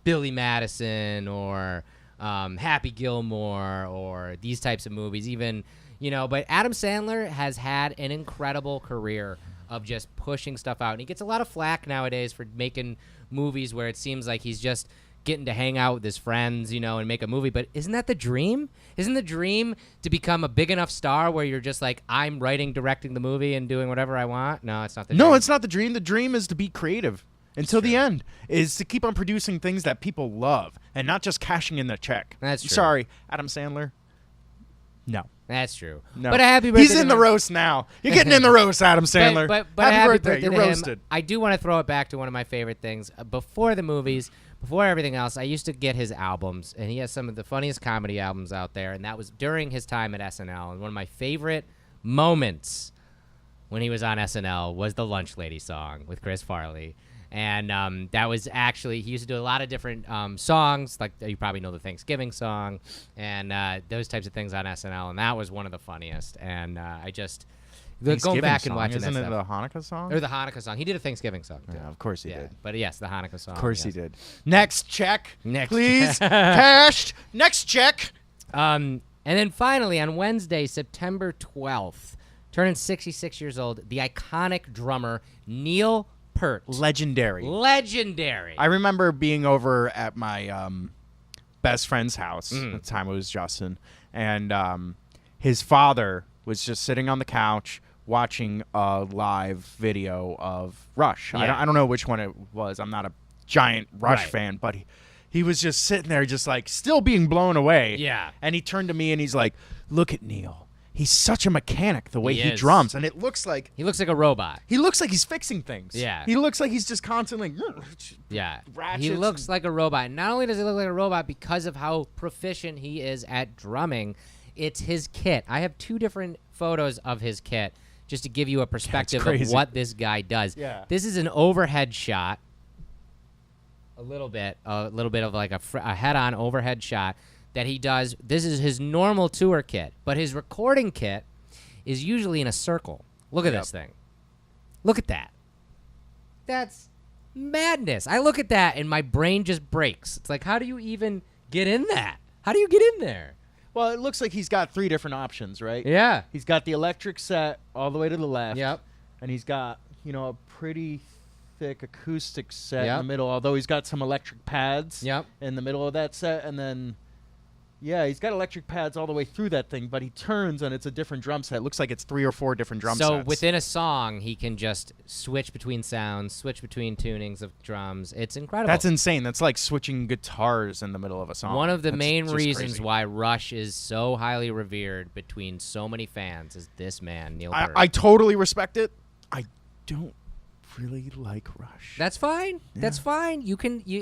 Billy Madison or Happy Gilmore or these types of movies, even, but Adam Sandler has had an incredible career of just pushing stuff out. And he gets a lot of flack nowadays for making movies where it seems like he's just getting to hang out with his friends, and make a movie. But isn't that the dream? Isn't the dream to become a big enough star where you're just like, I'm writing, directing the movie, and doing whatever I want? No, it's not the dream. No, it's not the dream. The dream is to be creative until the end, is to keep on producing things that people love and not just cashing in the check. That's true. Sorry, Adam Sandler. No. That's true. No. But a happy birthday. He's in the roast now. You're getting in the roast, Adam Sandler. But happy birthday. You're to roasted. him. I do want to throw it back to one of my favorite things. Before the movies, before everything else, I used to get his albums, and he has some of the funniest comedy albums out there, and that was during his time at SNL. And one of my favorite moments when he was on SNL was the Lunch Lady song with Chris Farley. And that was actually, he used to do a lot of different songs, like you probably know the Thanksgiving song and those types of things on SNL. And that was one of the funniest. And I just, going back and watching Isn't that it stuff. the Hanukkah song? Or the Hanukkah song. He did a Thanksgiving song, too. Yeah, of course he did. But yes, the Hanukkah song. Of course yes. he did. Next check. Next Please. Cashed. Next check. And then finally, on Wednesday, September 12th, turning 66 years old, the iconic drummer, Neil Peart. Legendary. I remember being over at my best friend's house. At the time it was Justin. And his father was just sitting on the couch watching a live video of Rush. Yeah. I don't know which one it was. I'm not a giant Rush Right. fan, but he was just sitting there just like still being blown away. Yeah. And he turned to me and he's like, look at Neil. He's such a mechanic the way He he is. drums. And it looks like He looks like a robot. he looks like he's fixing things. Yeah. He looks like he's just constantly Yeah. ratchets He looks and- like a robot. And not only does he look like a robot because of how proficient he is at drumming, it's his kit. I have 2 different photos of his kit just to give you a perspective of crazy. what this guy does. Yeah. This is an overhead shot. A little bit of like a head-on overhead shot that he does. This is his normal tour kit, but his recording kit is usually in a circle. Look at this thing. Look at that. That's madness. I look at that and my brain just breaks. It's like, how do you even get in that? How do you get in there? Well, it looks like he's got 3 different options, right? Yeah. He's got the electric set all the way to the left. Yep. And he's got, a pretty thick acoustic set in Yep. the middle, although he's got some electric pads Yep. in the middle of that set. And then, he's got electric pads all the way through that thing, but he turns and it's a different drum set. It looks like it's 3 or 4 different drum sets. So within a song, he can just switch between sounds, switch between tunings of drums. It's incredible. That's insane. That's like switching guitars in the middle of a song. One of the That's main just reasons crazy. why Rush is so highly revered between so many fans is this man, Neil Peart. I totally respect it. I don't really like Rush. That's fine. Yeah. That's fine. You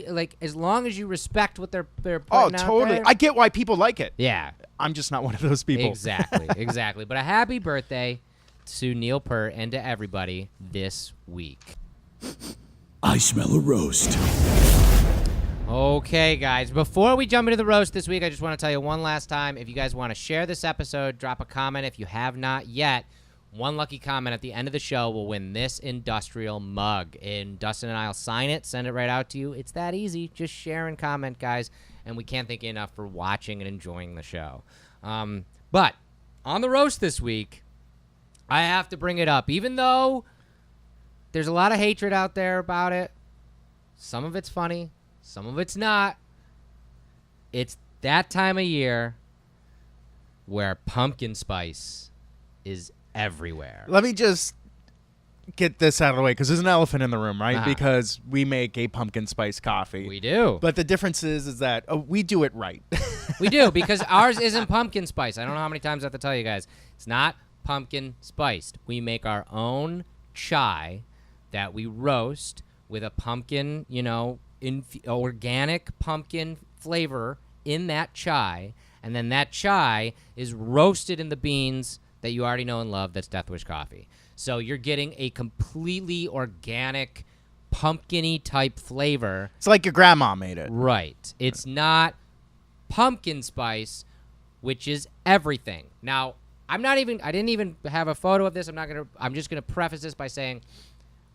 like as long as you respect what they're putting out totally. there. I get why people like it. Yeah. I'm just not one of those people. Exactly. But a happy birthday to Neil Peart and to everybody this week. I smell a roast. Okay, guys. Before we jump into the roast this week, I just want to tell you one last time, if you guys want to share this episode, drop a comment if you have not yet. One lucky comment at the end of the show will win this industrial mug. And Dustin and I will sign it, send it right out to you. It's that easy. Just share and comment, guys. And we can't thank you enough for watching and enjoying the show. But on the roast this week, I have to bring it up. Even though there's a lot of hatred out there about it, some of it's funny, some of it's not. It's that time of year where pumpkin spice is everywhere. Let me just get this out of the way because there's an elephant in the room, right? Uh-huh. Because we make a pumpkin spice coffee. We do. But the difference is that we do it right. We do, because ours isn't pumpkin spice. I don't know how many times I have to tell you guys. It's not pumpkin spiced. We make our own chai that we roast with a pumpkin, organic pumpkin flavor in that chai. And then that chai is roasted in the beans that you already know and love. That's Death Wish coffee. So you're getting a completely organic, pumpkin-y type flavor. It's like your grandma made it. Right. It's not pumpkin spice, which is everything. Now, I didn't even have a photo of this. I'm just gonna preface this by saying,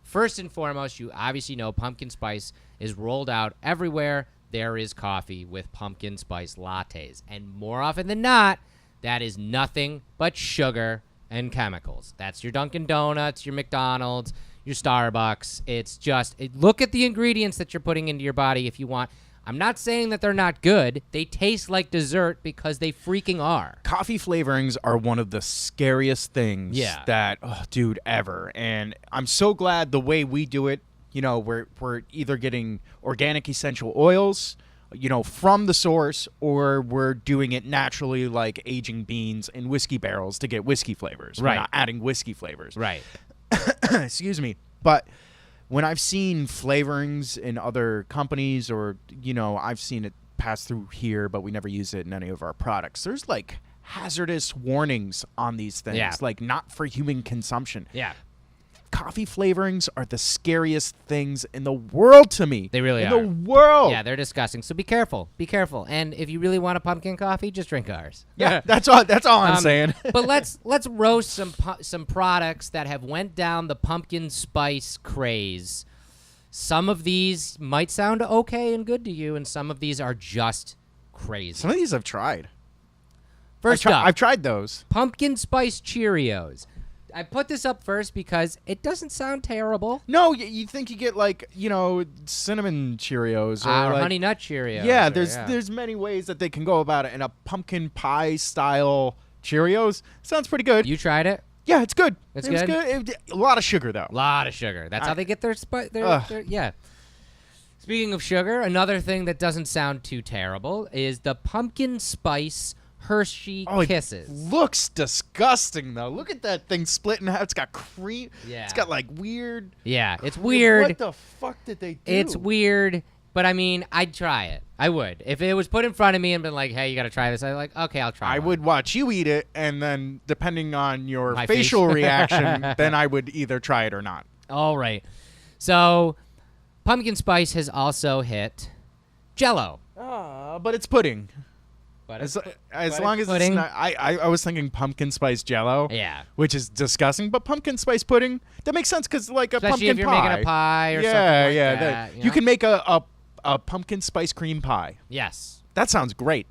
first and foremost, you obviously know pumpkin spice is rolled out everywhere there is coffee with pumpkin spice lattes. And more often than not, that is nothing but sugar and chemicals. That's your Dunkin' Donuts, your McDonald's, your Starbucks. It's just, look at the ingredients that you're putting into your body if you want. I'm not saying that they're not good. They taste like dessert because they freaking are. Coffee flavorings are one of the scariest things that, dude, ever. And I'm so glad the way we do it, you know, we're either getting organic essential oils, you know, from the source, or we're doing it naturally, like aging beans in whiskey barrels to get whiskey flavors. Right. We're not adding whiskey flavors. Right. Excuse me. But when I've seen flavorings in other companies, or, you know, I've seen it pass through here, but we never use it in any of our products, there's like hazardous warnings on these things, like not for human consumption. Yeah. Coffee flavorings are the scariest things in the world to me. They really are. In the world. Yeah, they're disgusting. So be careful. Be careful. And if you really want a pumpkin coffee, just drink ours. Yeah, that's all I'm saying. But let's roast some products that have went down the pumpkin spice craze. Some of these might sound okay and good to you, and some of these are just crazy. Some of these I've tried. First up, I've tried those. Pumpkin spice Cheerios. I put this up first because it doesn't sound terrible. No, you think you get like, you know, cinnamon Cheerios or like, honey nut Cheerios. Yeah, there's many ways that they can go about it. And a pumpkin pie style Cheerios sounds pretty good. You tried it? Yeah, it's good. It's good. A lot of sugar though. A lot of sugar. That's how they get their spice. Yeah. Speaking of sugar, another thing that doesn't sound too terrible is the pumpkin spice Hershey Kisses. It looks disgusting though. Look at that thing split in half. It's got cream. Yeah. It's got like weird. Yeah, it's weird. What the fuck did they do? It's weird, but I mean, I'd try it. I would. If it was put in front of me and been like, hey, you got to try this, I'd be like, okay, I'll try it. I would watch you eat it, and then depending on your My facial face. reaction, then I would either try it or not. All right. So, pumpkin spice has also hit Jell-O. But it's pudding. But As but long as pudding. it's not, I was thinking pumpkin spice Jell-O. Yeah. Which is disgusting, but pumpkin spice pudding, that makes sense because like a Especially pumpkin if you're pie. making a pie or something like that. You can make a pumpkin spice cream pie. Yes. That sounds great.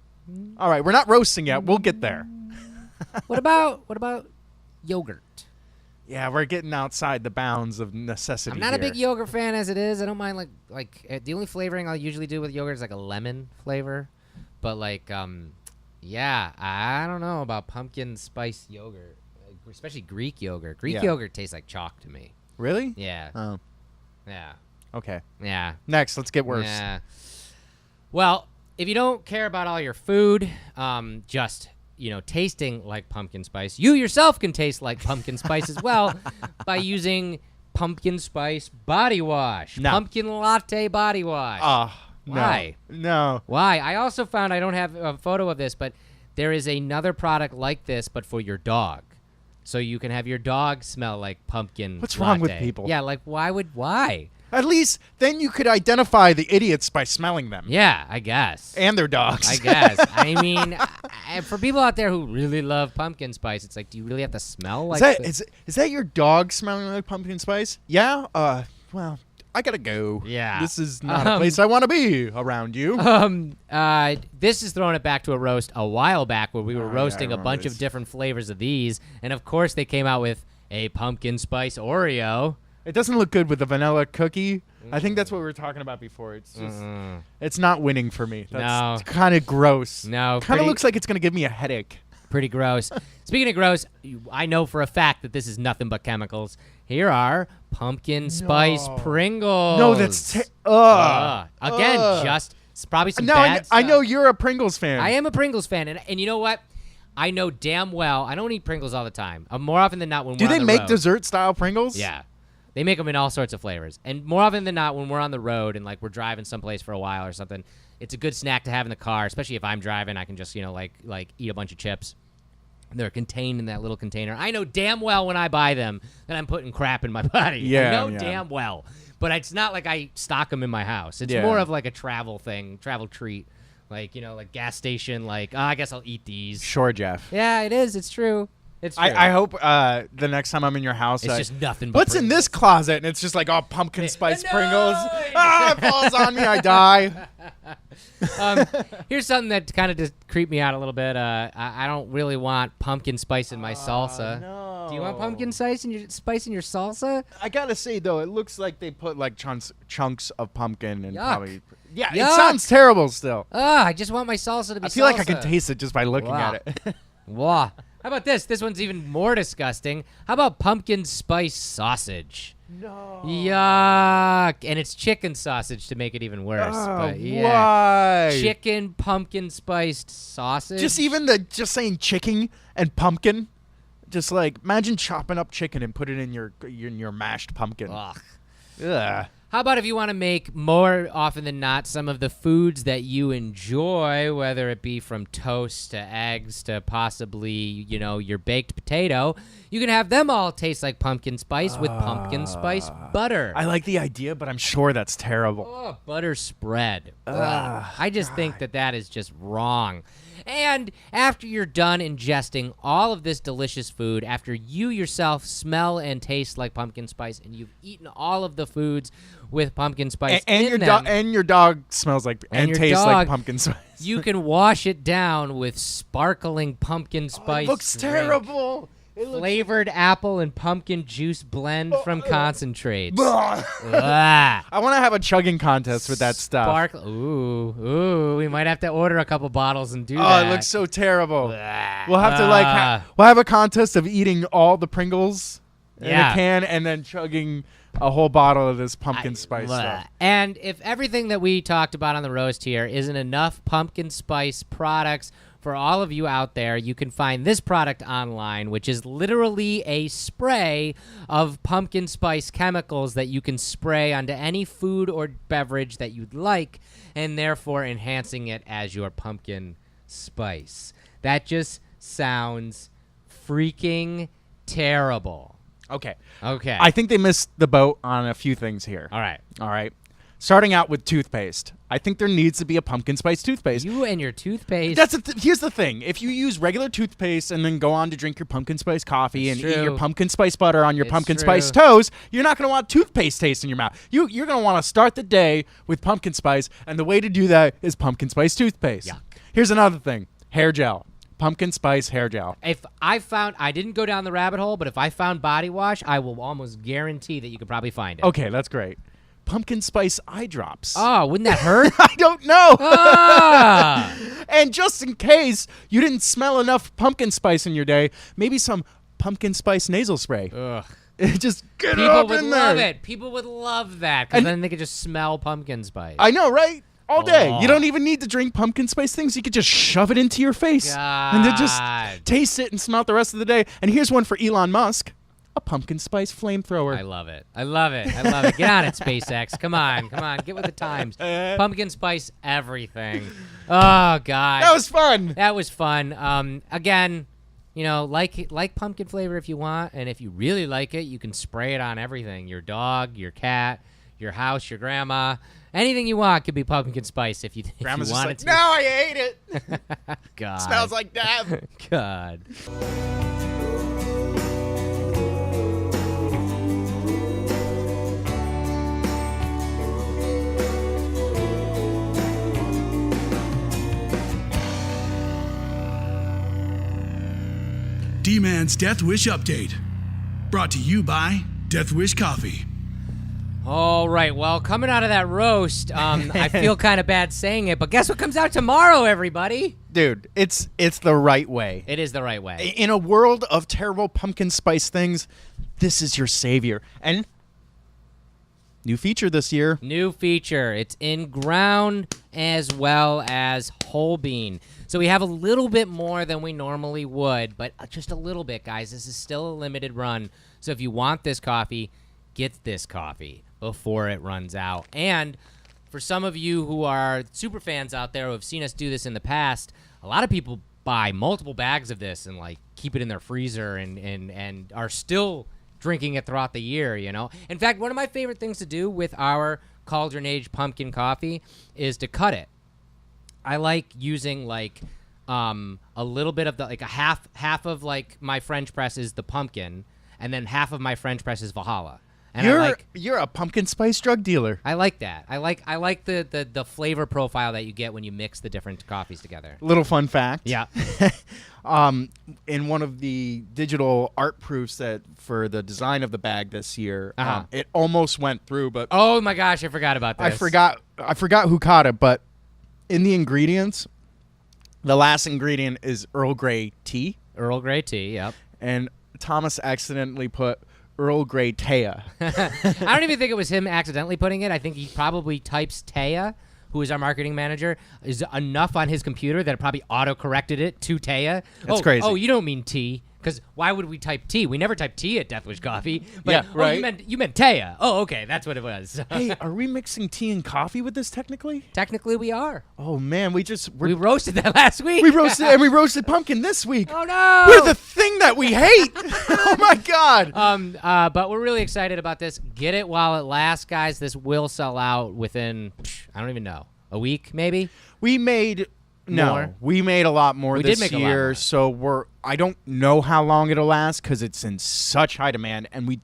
All right, we're not roasting yet. We'll get there. What about yogurt? Yeah, we're getting outside the bounds of necessity. I'm not here. a big yogurt fan as it is. I don't mind the only flavoring I'll usually do with yogurt is like a lemon flavor. But like, yeah, I don't know about pumpkin spice yogurt, especially Greek yogurt. Greek yogurt tastes like chalk to me. Really? Yeah. Oh. Yeah. Okay. Yeah. Next, let's get worse. Yeah. Well, if you don't care about all your food, just tasting like pumpkin spice, you yourself can taste like pumpkin spice as well by using pumpkin spice body wash, pumpkin latte body wash. Why? No. Why? I also found, I don't have a photo of this, but there is another product like this, but for your dog. So you can have your dog smell like pumpkin What's wrong with latte. people? Yeah, like why? At least then you could identify the idiots by smelling them. Yeah, I guess. And their dogs. I guess. I mean, for people out there who really love pumpkin spice, it's like, do you really have to smell like is that your dog smelling like pumpkin spice? Yeah? Well, I gotta go. Yeah. This is not a place I want to be around you. This is throwing it back to a roast a while back where we were roasting a bunch this. of different flavors of these. And of course, they came out with a pumpkin spice Oreo. It doesn't look good with the vanilla cookie. I think that's what we were talking about before. It's just, it's not winning for me. That's kind of gross. No. Kind of looks like it's going to give me a headache. Pretty gross. Speaking of gross, I know for a fact that this is nothing but chemicals. Here are pumpkin spice Pringles. No, that's again, just it's probably some bad stuff. I know you're a Pringles fan. I am a Pringles fan, and you know what? I know damn well I don't eat Pringles all the time. More often than not, when Do we're on they the make road. dessert style Pringles? Yeah. They make them in all sorts of flavors. And more often than not, when we're on the road and like we're driving someplace for a while or something, it's a good snack to have in the car, especially if I'm driving. I can just, like eat a bunch of chips. They're contained in that little container. I know damn well when I buy them that I'm putting crap in my body. Yeah, I know damn well. But it's not like I stock them in my house. It's more of like a travel thing, travel treat. Like, like gas station, like, I guess I'll eat these. Sure, Jeff. Yeah, it is. It's true. It's true. I hope the next time I'm in your house, it's just nothing but what's Pringles. in this closet? And it's just like, pumpkin spice Pringles. It falls on me. I die. Here's something that kind of just creeped me out a little bit. I don't really want pumpkin spice in my salsa. No. Do you want pumpkin spice in your salsa? I gotta say though, it looks like they put like chunks of pumpkin and Yuck. Yeah, Yuck. it sounds terrible still. I just want my salsa to be. I feel salsa. like I can taste it just by looking at it. Wow. How about this? This one's even more disgusting. How about pumpkin spice sausage? No. Yuck. And it's chicken sausage to make it even worse. But yeah. Why? Chicken pumpkin spiced sausage. Just saying chicken and pumpkin. Just like imagine chopping up chicken and put it in your mashed pumpkin. Ugh. Ugh. How about if you want to make more often than not some of the foods that you enjoy, whether it be from toast to eggs to possibly, your baked potato, you can have them all taste like pumpkin spice with pumpkin spice butter. I like the idea, but I'm sure that's terrible. Oh, butter spread. I just think that is just wrong. And after you're done ingesting all of this delicious food, after you yourself smell and taste like pumpkin spice, and you've eaten all of the foods with pumpkin spice and your dog smells like and tastes like pumpkin spice. You can wash it down with sparkling pumpkin spice. It looks terrible. Flavored apple and pumpkin juice blend from concentrates. I want to have a chugging contest with that stuff. Ooh, we might have to order a couple bottles and do that. Oh, it looks so terrible. We'll have to we'll have a contest of eating all the Pringles in a can and then chugging a whole bottle of this pumpkin spice stuff. And if everything that we talked about on the roast here isn't enough pumpkin spice products for all of you out there, you can find this product online, which is literally a spray of pumpkin spice chemicals that you can spray onto any food or beverage that you'd like, and therefore enhancing it as your pumpkin spice. That just sounds freaking terrible. Okay. I think they missed the boat on a few things here. All right. Starting out with toothpaste. I think there needs to be a pumpkin spice toothpaste. You and your toothpaste. Here's the thing. If you use regular toothpaste and then go on to drink your pumpkin spice coffee and eat your pumpkin spice butter on your pumpkin spice toast, you're not going to want toothpaste taste in your mouth. You're going to want to start the day with pumpkin spice, and the way to do that is pumpkin spice toothpaste. Yuck. Here's another thing. Hair gel. Pumpkin spice hair gel. If I didn't go down the rabbit hole, but if I found body wash, I will almost guarantee that you could probably find it. Okay, that's great. Pumpkin spice eye drops. Oh, wouldn't that hurt? I don't know. Ah! And just in case you didn't smell enough pumpkin spice in your day, maybe some pumpkin spice nasal spray. Ugh. Just get People it up would in love there. it. People would love that because then they could just smell pumpkin spice. I know, right? All day. Oh. You don't even need to drink pumpkin spice things. You could just shove it into your face. And then just taste it and smell it the rest of the day. And here's one for Elon Musk. A pumpkin spice flamethrower. I love it. Get on it, SpaceX. Come on. Get with the times. Pumpkin spice everything. Oh, God. That was fun. That was fun. Again, like pumpkin flavor if you want. And if you really like it, you can spray it on everything. Your dog, your cat, your house, your grandma. Anything you want could be pumpkin spice if you Grandma's wanted just to. no, I hate it. God. Smells like that. God. D-Man's Death Wish Update. Brought to you by Death Wish Coffee. All right. Well, coming out of that roast, I feel kind of bad saying it, but guess what comes out tomorrow, everybody? Dude, it's the right way. It is the right way. In a world of terrible pumpkin spice things, this is your savior. And new feature this year. New feature. It's in ground as well as whole bean. So we have a little bit more than we normally would, but just a little bit, guys. This is still a limited run. So if you want this coffee, get this coffee before it runs out. And for some of you who are super fans out there who have seen us do this in the past, a lot of people buy multiple bags of this and keep it in their freezer and are still drinking it throughout the year, In fact, one of my favorite things to do with our Cauldron Age pumpkin coffee is to cut it. I like using a little bit of a half of my French press is the pumpkin, and then half of my French press is Valhalla. And you're a pumpkin spice drug dealer. I like that. I like the flavor profile that you get when you mix the different coffees together. Little fun fact. Yeah. In one of the digital art proofs that for the design of the bag this year, it almost went through, but oh my gosh, I forgot about this. I forgot who caught it, but in the ingredients, the last ingredient is Earl Grey tea. Earl Grey tea, yep. And Thomas accidentally put Earl Grey Taya. I don't even think it was him accidentally putting it. I think he probably types Taya, who is our marketing manager, is enough on his computer that it probably auto-corrected it to Taya. That's crazy. Oh, you don't mean tea. Because why would we type tea? We never type tea at Death Wish Coffee. But, yeah, right. You meant Taya. Oh, okay, that's what it was. Hey, are we mixing tea and coffee with this technically? Technically, we are. Oh man, we roasted that last week. We roasted pumpkin this week. Oh no! We're the thing that we hate. Oh my god. But we're really excited about this. Get it while it lasts, guys. This will sell out within I don't even know, a week maybe. We made a lot more this year, so I don't know how long it'll last because it's in such high demand, and we've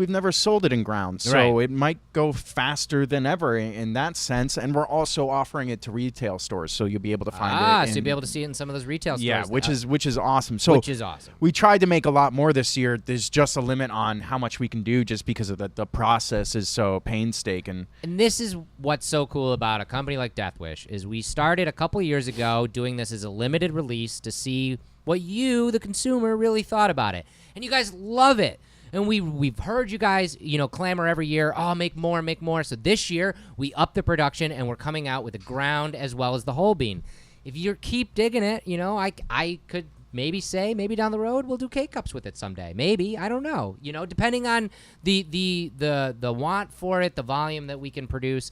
never sold it in ground, so it might go faster than ever in that sense. And we're also offering it to retail stores, so you'll be able to find it. So you'll be able to see it in some of those retail stores. Yeah, which is awesome. So which is awesome. We tried to make a lot more this year. There's just a limit on how much we can do, just because of the process is so painstaking. And this is what's so cool about a company like Death Wish is we started a couple of years ago doing this as a limited release to see what you, the consumer, really thought about it, and you guys love it. And we've heard you guys, clamor every year, make more. So this year, we upped the production, and we're coming out with the ground as well as the whole bean. If you keep digging it, I could maybe say, maybe down the road, we'll do K-Cups with it someday. Maybe. I don't know. Depending on the want for it, the volume that we can produce.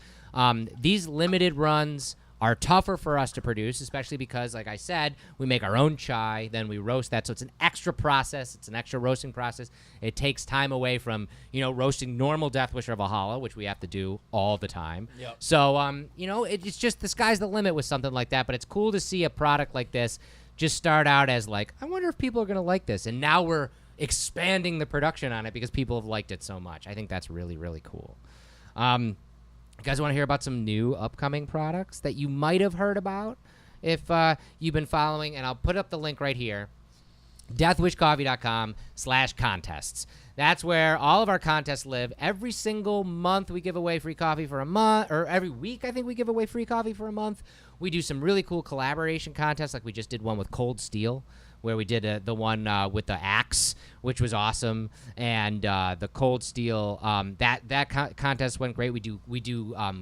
These limited runs are tougher for us to produce, especially because, like I said, we make our own chai, then we roast that. So it's an extra process. It's an extra roasting process. It takes time away from, roasting normal Death Wish or Valhalla, which we have to do all the time. Yep. So, it's just the sky's the limit with something like that. But it's cool to see a product like this just start out as like, I wonder if people are going to like this. And now we're expanding the production on it because people have liked it so much. I think that's really, really cool. You guys want to hear about some new upcoming products that you might have heard about if you've been following? And I'll put up the link right here, deathwishcoffee.com/contests. That's where all of our contests live. Every single month we give away free coffee for a month, or every week I think we give away free coffee for a month. We do some really cool collaboration contests, like we just did one with Cold Steel, where we did the one with the axe, which was awesome, and the Cold Steel that contest went great. We do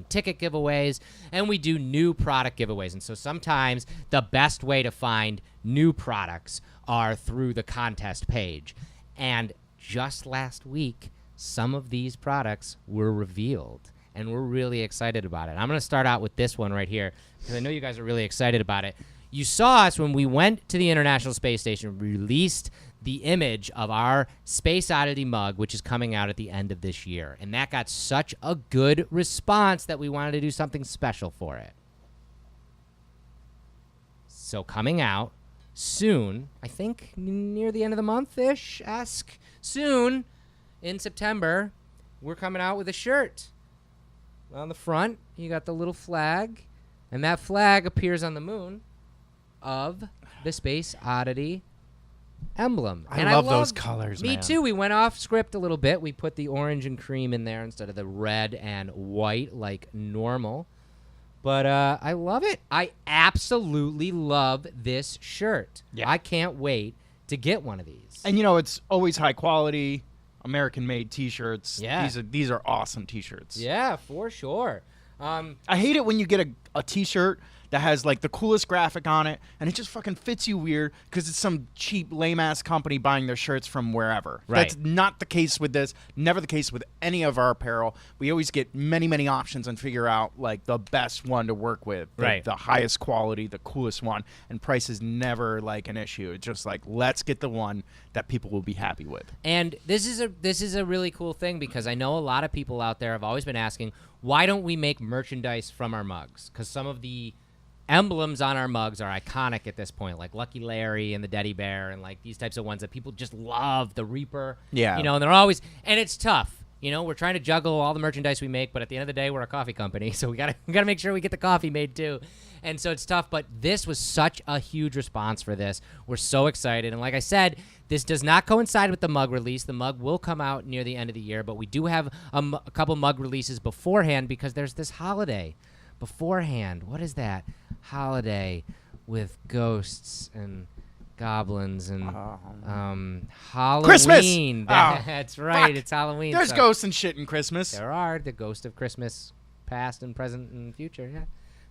ticket giveaways, and we do new product giveaways. And so sometimes the best way to find new products are through the contest page. And just last week, some of these products were revealed, and we're really excited about it. I'm going to start out with this one right here because I know you guys are really excited about it. You saw us when we went to the International Space Station, released the image of our Space Oddity mug, which is coming out at the end of this year. And that got such a good response that we wanted to do something special for it. So coming out soon, I think near the end of the month-ish, soon in September, we're coming out with a shirt. On the front, you got the little flag, and that flag appears on the moon of the Space Oddity emblem. I love those colors, man. Me too. We went off script a little bit. We put the orange and cream in there instead of the red and white like normal. But I love it. I absolutely love this shirt. Yeah. I can't wait to get one of these. And it's always high quality, American-made T-shirts. Yeah. These are awesome T-shirts. Yeah, for sure. I hate it when you get a T-shirt that has like the coolest graphic on it, and it just fucking fits you weird because it's some cheap lame-ass company buying their shirts from wherever. Right. That's not the case with this. Never the case with any of our apparel. We always get many, many options and figure out like the best one to work with. The highest quality, the coolest one, and price is never like an issue. It's just like, let's get the one that people will be happy with. And this is a really cool thing because I know a lot of people out there have always been asking, why don't we make merchandise from our mugs? Because some of the emblems on our mugs are iconic at this point, like Lucky Larry and the Teddy Bear and like these types of ones that people just love, the Reaper. Yeah. And they're always, and it's tough. You know, we're trying to juggle all the merchandise we make, but at the end of the day, we're a coffee company, so we gotta make sure we get the coffee made too. And so it's tough, but this was such a huge response for this. We're so excited, and like I said, this does not coincide with the mug release. The mug will come out near the end of the year, but we do have a couple mug releases beforehand because there's this holiday beforehand. What is that holiday with ghosts and goblins and Halloween? Christmas! That's right. Fuck. It's Halloween. There's so ghosts and shit in Christmas. there are the ghost of Christmas, past and present and future. Yeah,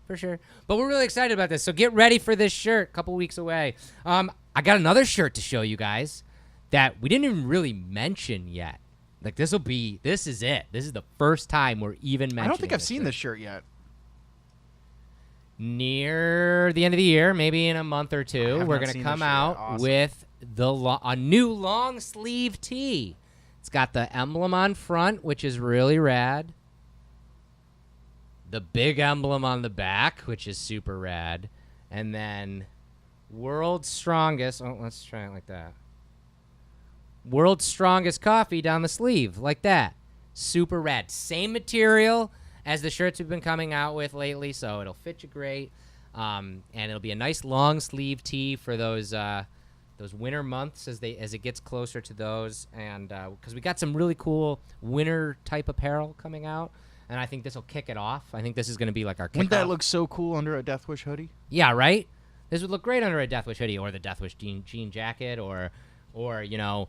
for sure. But we're really excited about this. So get ready for this shirt. A couple weeks away. I got another shirt to show you guys that we didn't even really mention yet. Like this is it. This is the first time we're even mentioning. I don't think I've seen shirt. this shirt yet. Near the end of the year, maybe in a month or two, we're going to come out with a new long sleeve tee. It's got the emblem on front, which is really rad. The big emblem on the back, which is super rad. And then World's Strongest. Oh, let's try it like that. World's Strongest Coffee down the sleeve, like that. Super rad. Same material as the shirts we've been coming out with lately, so it'll fit you great. And it'll be a nice long sleeve tee for those winter months as it gets closer to those. And because we got some really cool winter type apparel coming out, and I think this will kick it off. I think this is going to be like our kickoff. Wouldn't that look so cool under a Death Wish hoodie? Yeah, right? This would look great under a Death Wish hoodie or the Death Wish jean jacket or you know,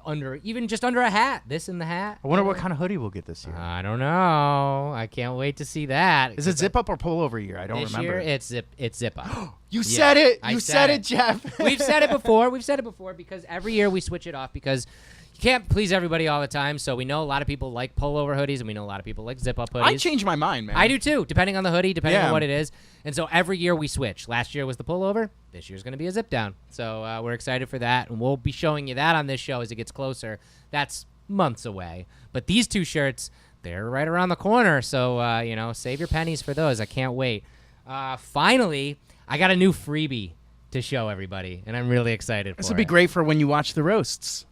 under a hat. This in the hat. I wonder what kind of hoodie we'll get this year. I don't know. I can't wait to see that. Is it zip up or pullover year? I don't remember. This year it's zip up. You said it. You said it, Jeff. We've said it before. Because every year we switch it off because you can't please everybody all the time. So we know a lot of people like pullover hoodies and we know a lot of people like zip up hoodies. I change my mind, man. I do too, depending on the hoodie, depending on what it is. And so every year we switch. Last year was the pullover. This year's going to be a zip down. So we're excited for that. And we'll be showing you that on this show as it gets closer. That's months away. But these two shirts, they're right around the corner. So, save your pennies for those. I can't wait. Finally, I got a new freebie to show everybody. And I'm really excited for it. This would be great for when you watch the roasts.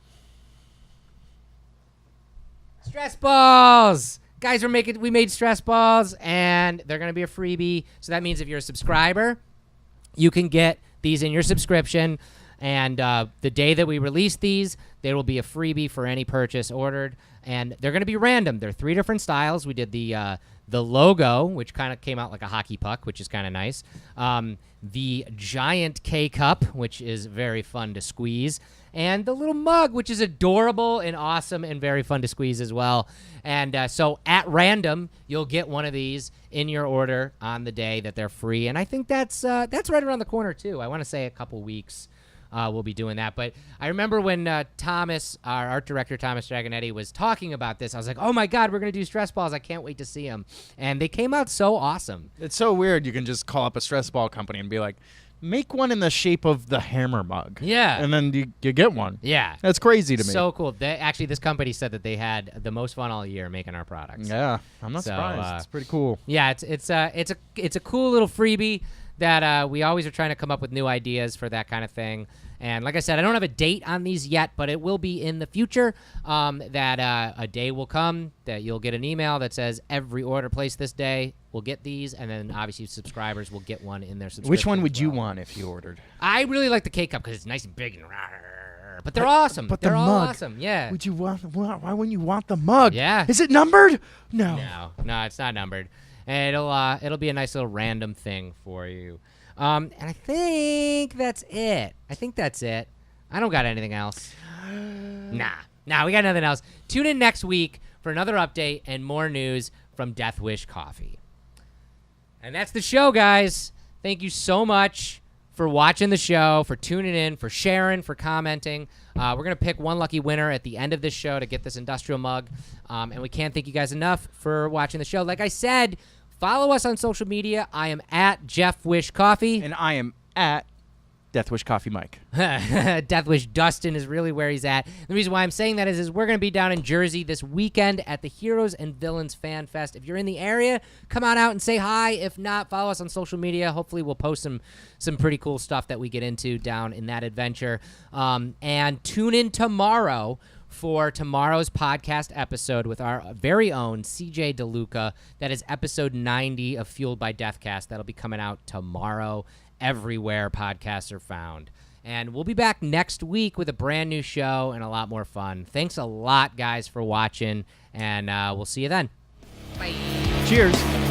Stress balls! Guys, we made stress balls, and they're going to be a freebie. So that means if you're a subscriber, you can get these in your subscription. And the day that we release these, there will be a freebie for any purchase ordered. And they're going to be random. They're 3 different styles. We did the logo, which kind of came out like a hockey puck, which is kind of nice. The giant K-cup, which is very fun to squeeze. And the little mug, which is adorable and awesome and very fun to squeeze as well. And so at random, you'll get one of these in your order on the day that they're free. And I think that's right around the corner, too. I want to say a couple weeks we'll be doing that. But I remember when Thomas, our art director, Thomas Dragonetti, was talking about this, I was like, oh, my God, we're going to do stress balls. I can't wait to see them. And they came out so awesome. It's so weird. You can just call up a stress ball company and be like, make one in the shape of the hammer mug. Yeah. And then you get one. Yeah. That's crazy to me. So cool. Actually, this company said that they had the most fun all year making our products. Yeah. I'm not surprised. It's pretty cool. Yeah, it's a cool little freebie that we always are trying to come up with new ideas for that kind of thing. And like I said, I don't have a date on these yet, but it will be in the future that a day will come that you'll get an email that says every order placed this day will get these, and then obviously subscribers will get one in their subscription. Which one would you want if you ordered? I really like the K-Cup because it's nice and big and but they're awesome. But they're the all mug, awesome. Yeah. Would you want? Why wouldn't you want the mug? Yeah. Is it numbered? No, it's not numbered. And it'll be a nice little random thing for you. And I think that's it. I don't got anything else. Nah, we got nothing else. Tune in next week for another update and more news from Death Wish Coffee. And that's the show, guys. Thank you so much for watching the show, for tuning in, for sharing, for commenting. We're going to pick one lucky winner at the end of this show to get this industrial mug. And we can't thank you guys enough for watching the show. Like I said, follow us on social media. I am at Jeff Wish Coffee. And I am at Death Wish Coffee Mike. Death Wish Dustin is really where he's at. The reason why I'm saying that is we're going to be down in Jersey this weekend at the Heroes and Villains Fan Fest. If you're in the area, come on out and say hi. If not, follow us on social media. Hopefully we'll post some pretty cool stuff that we get into down in that adventure. And tune in tomorrow for tomorrow's podcast episode with our very own CJ DeLuca. That is episode 90 of Fueled by Deathcast. That'll be coming out tomorrow everywhere podcasts are found. And we'll be back next week with a brand new show and a lot more fun. Thanks a lot, guys, for watching, and we'll see you then. Bye. Cheers.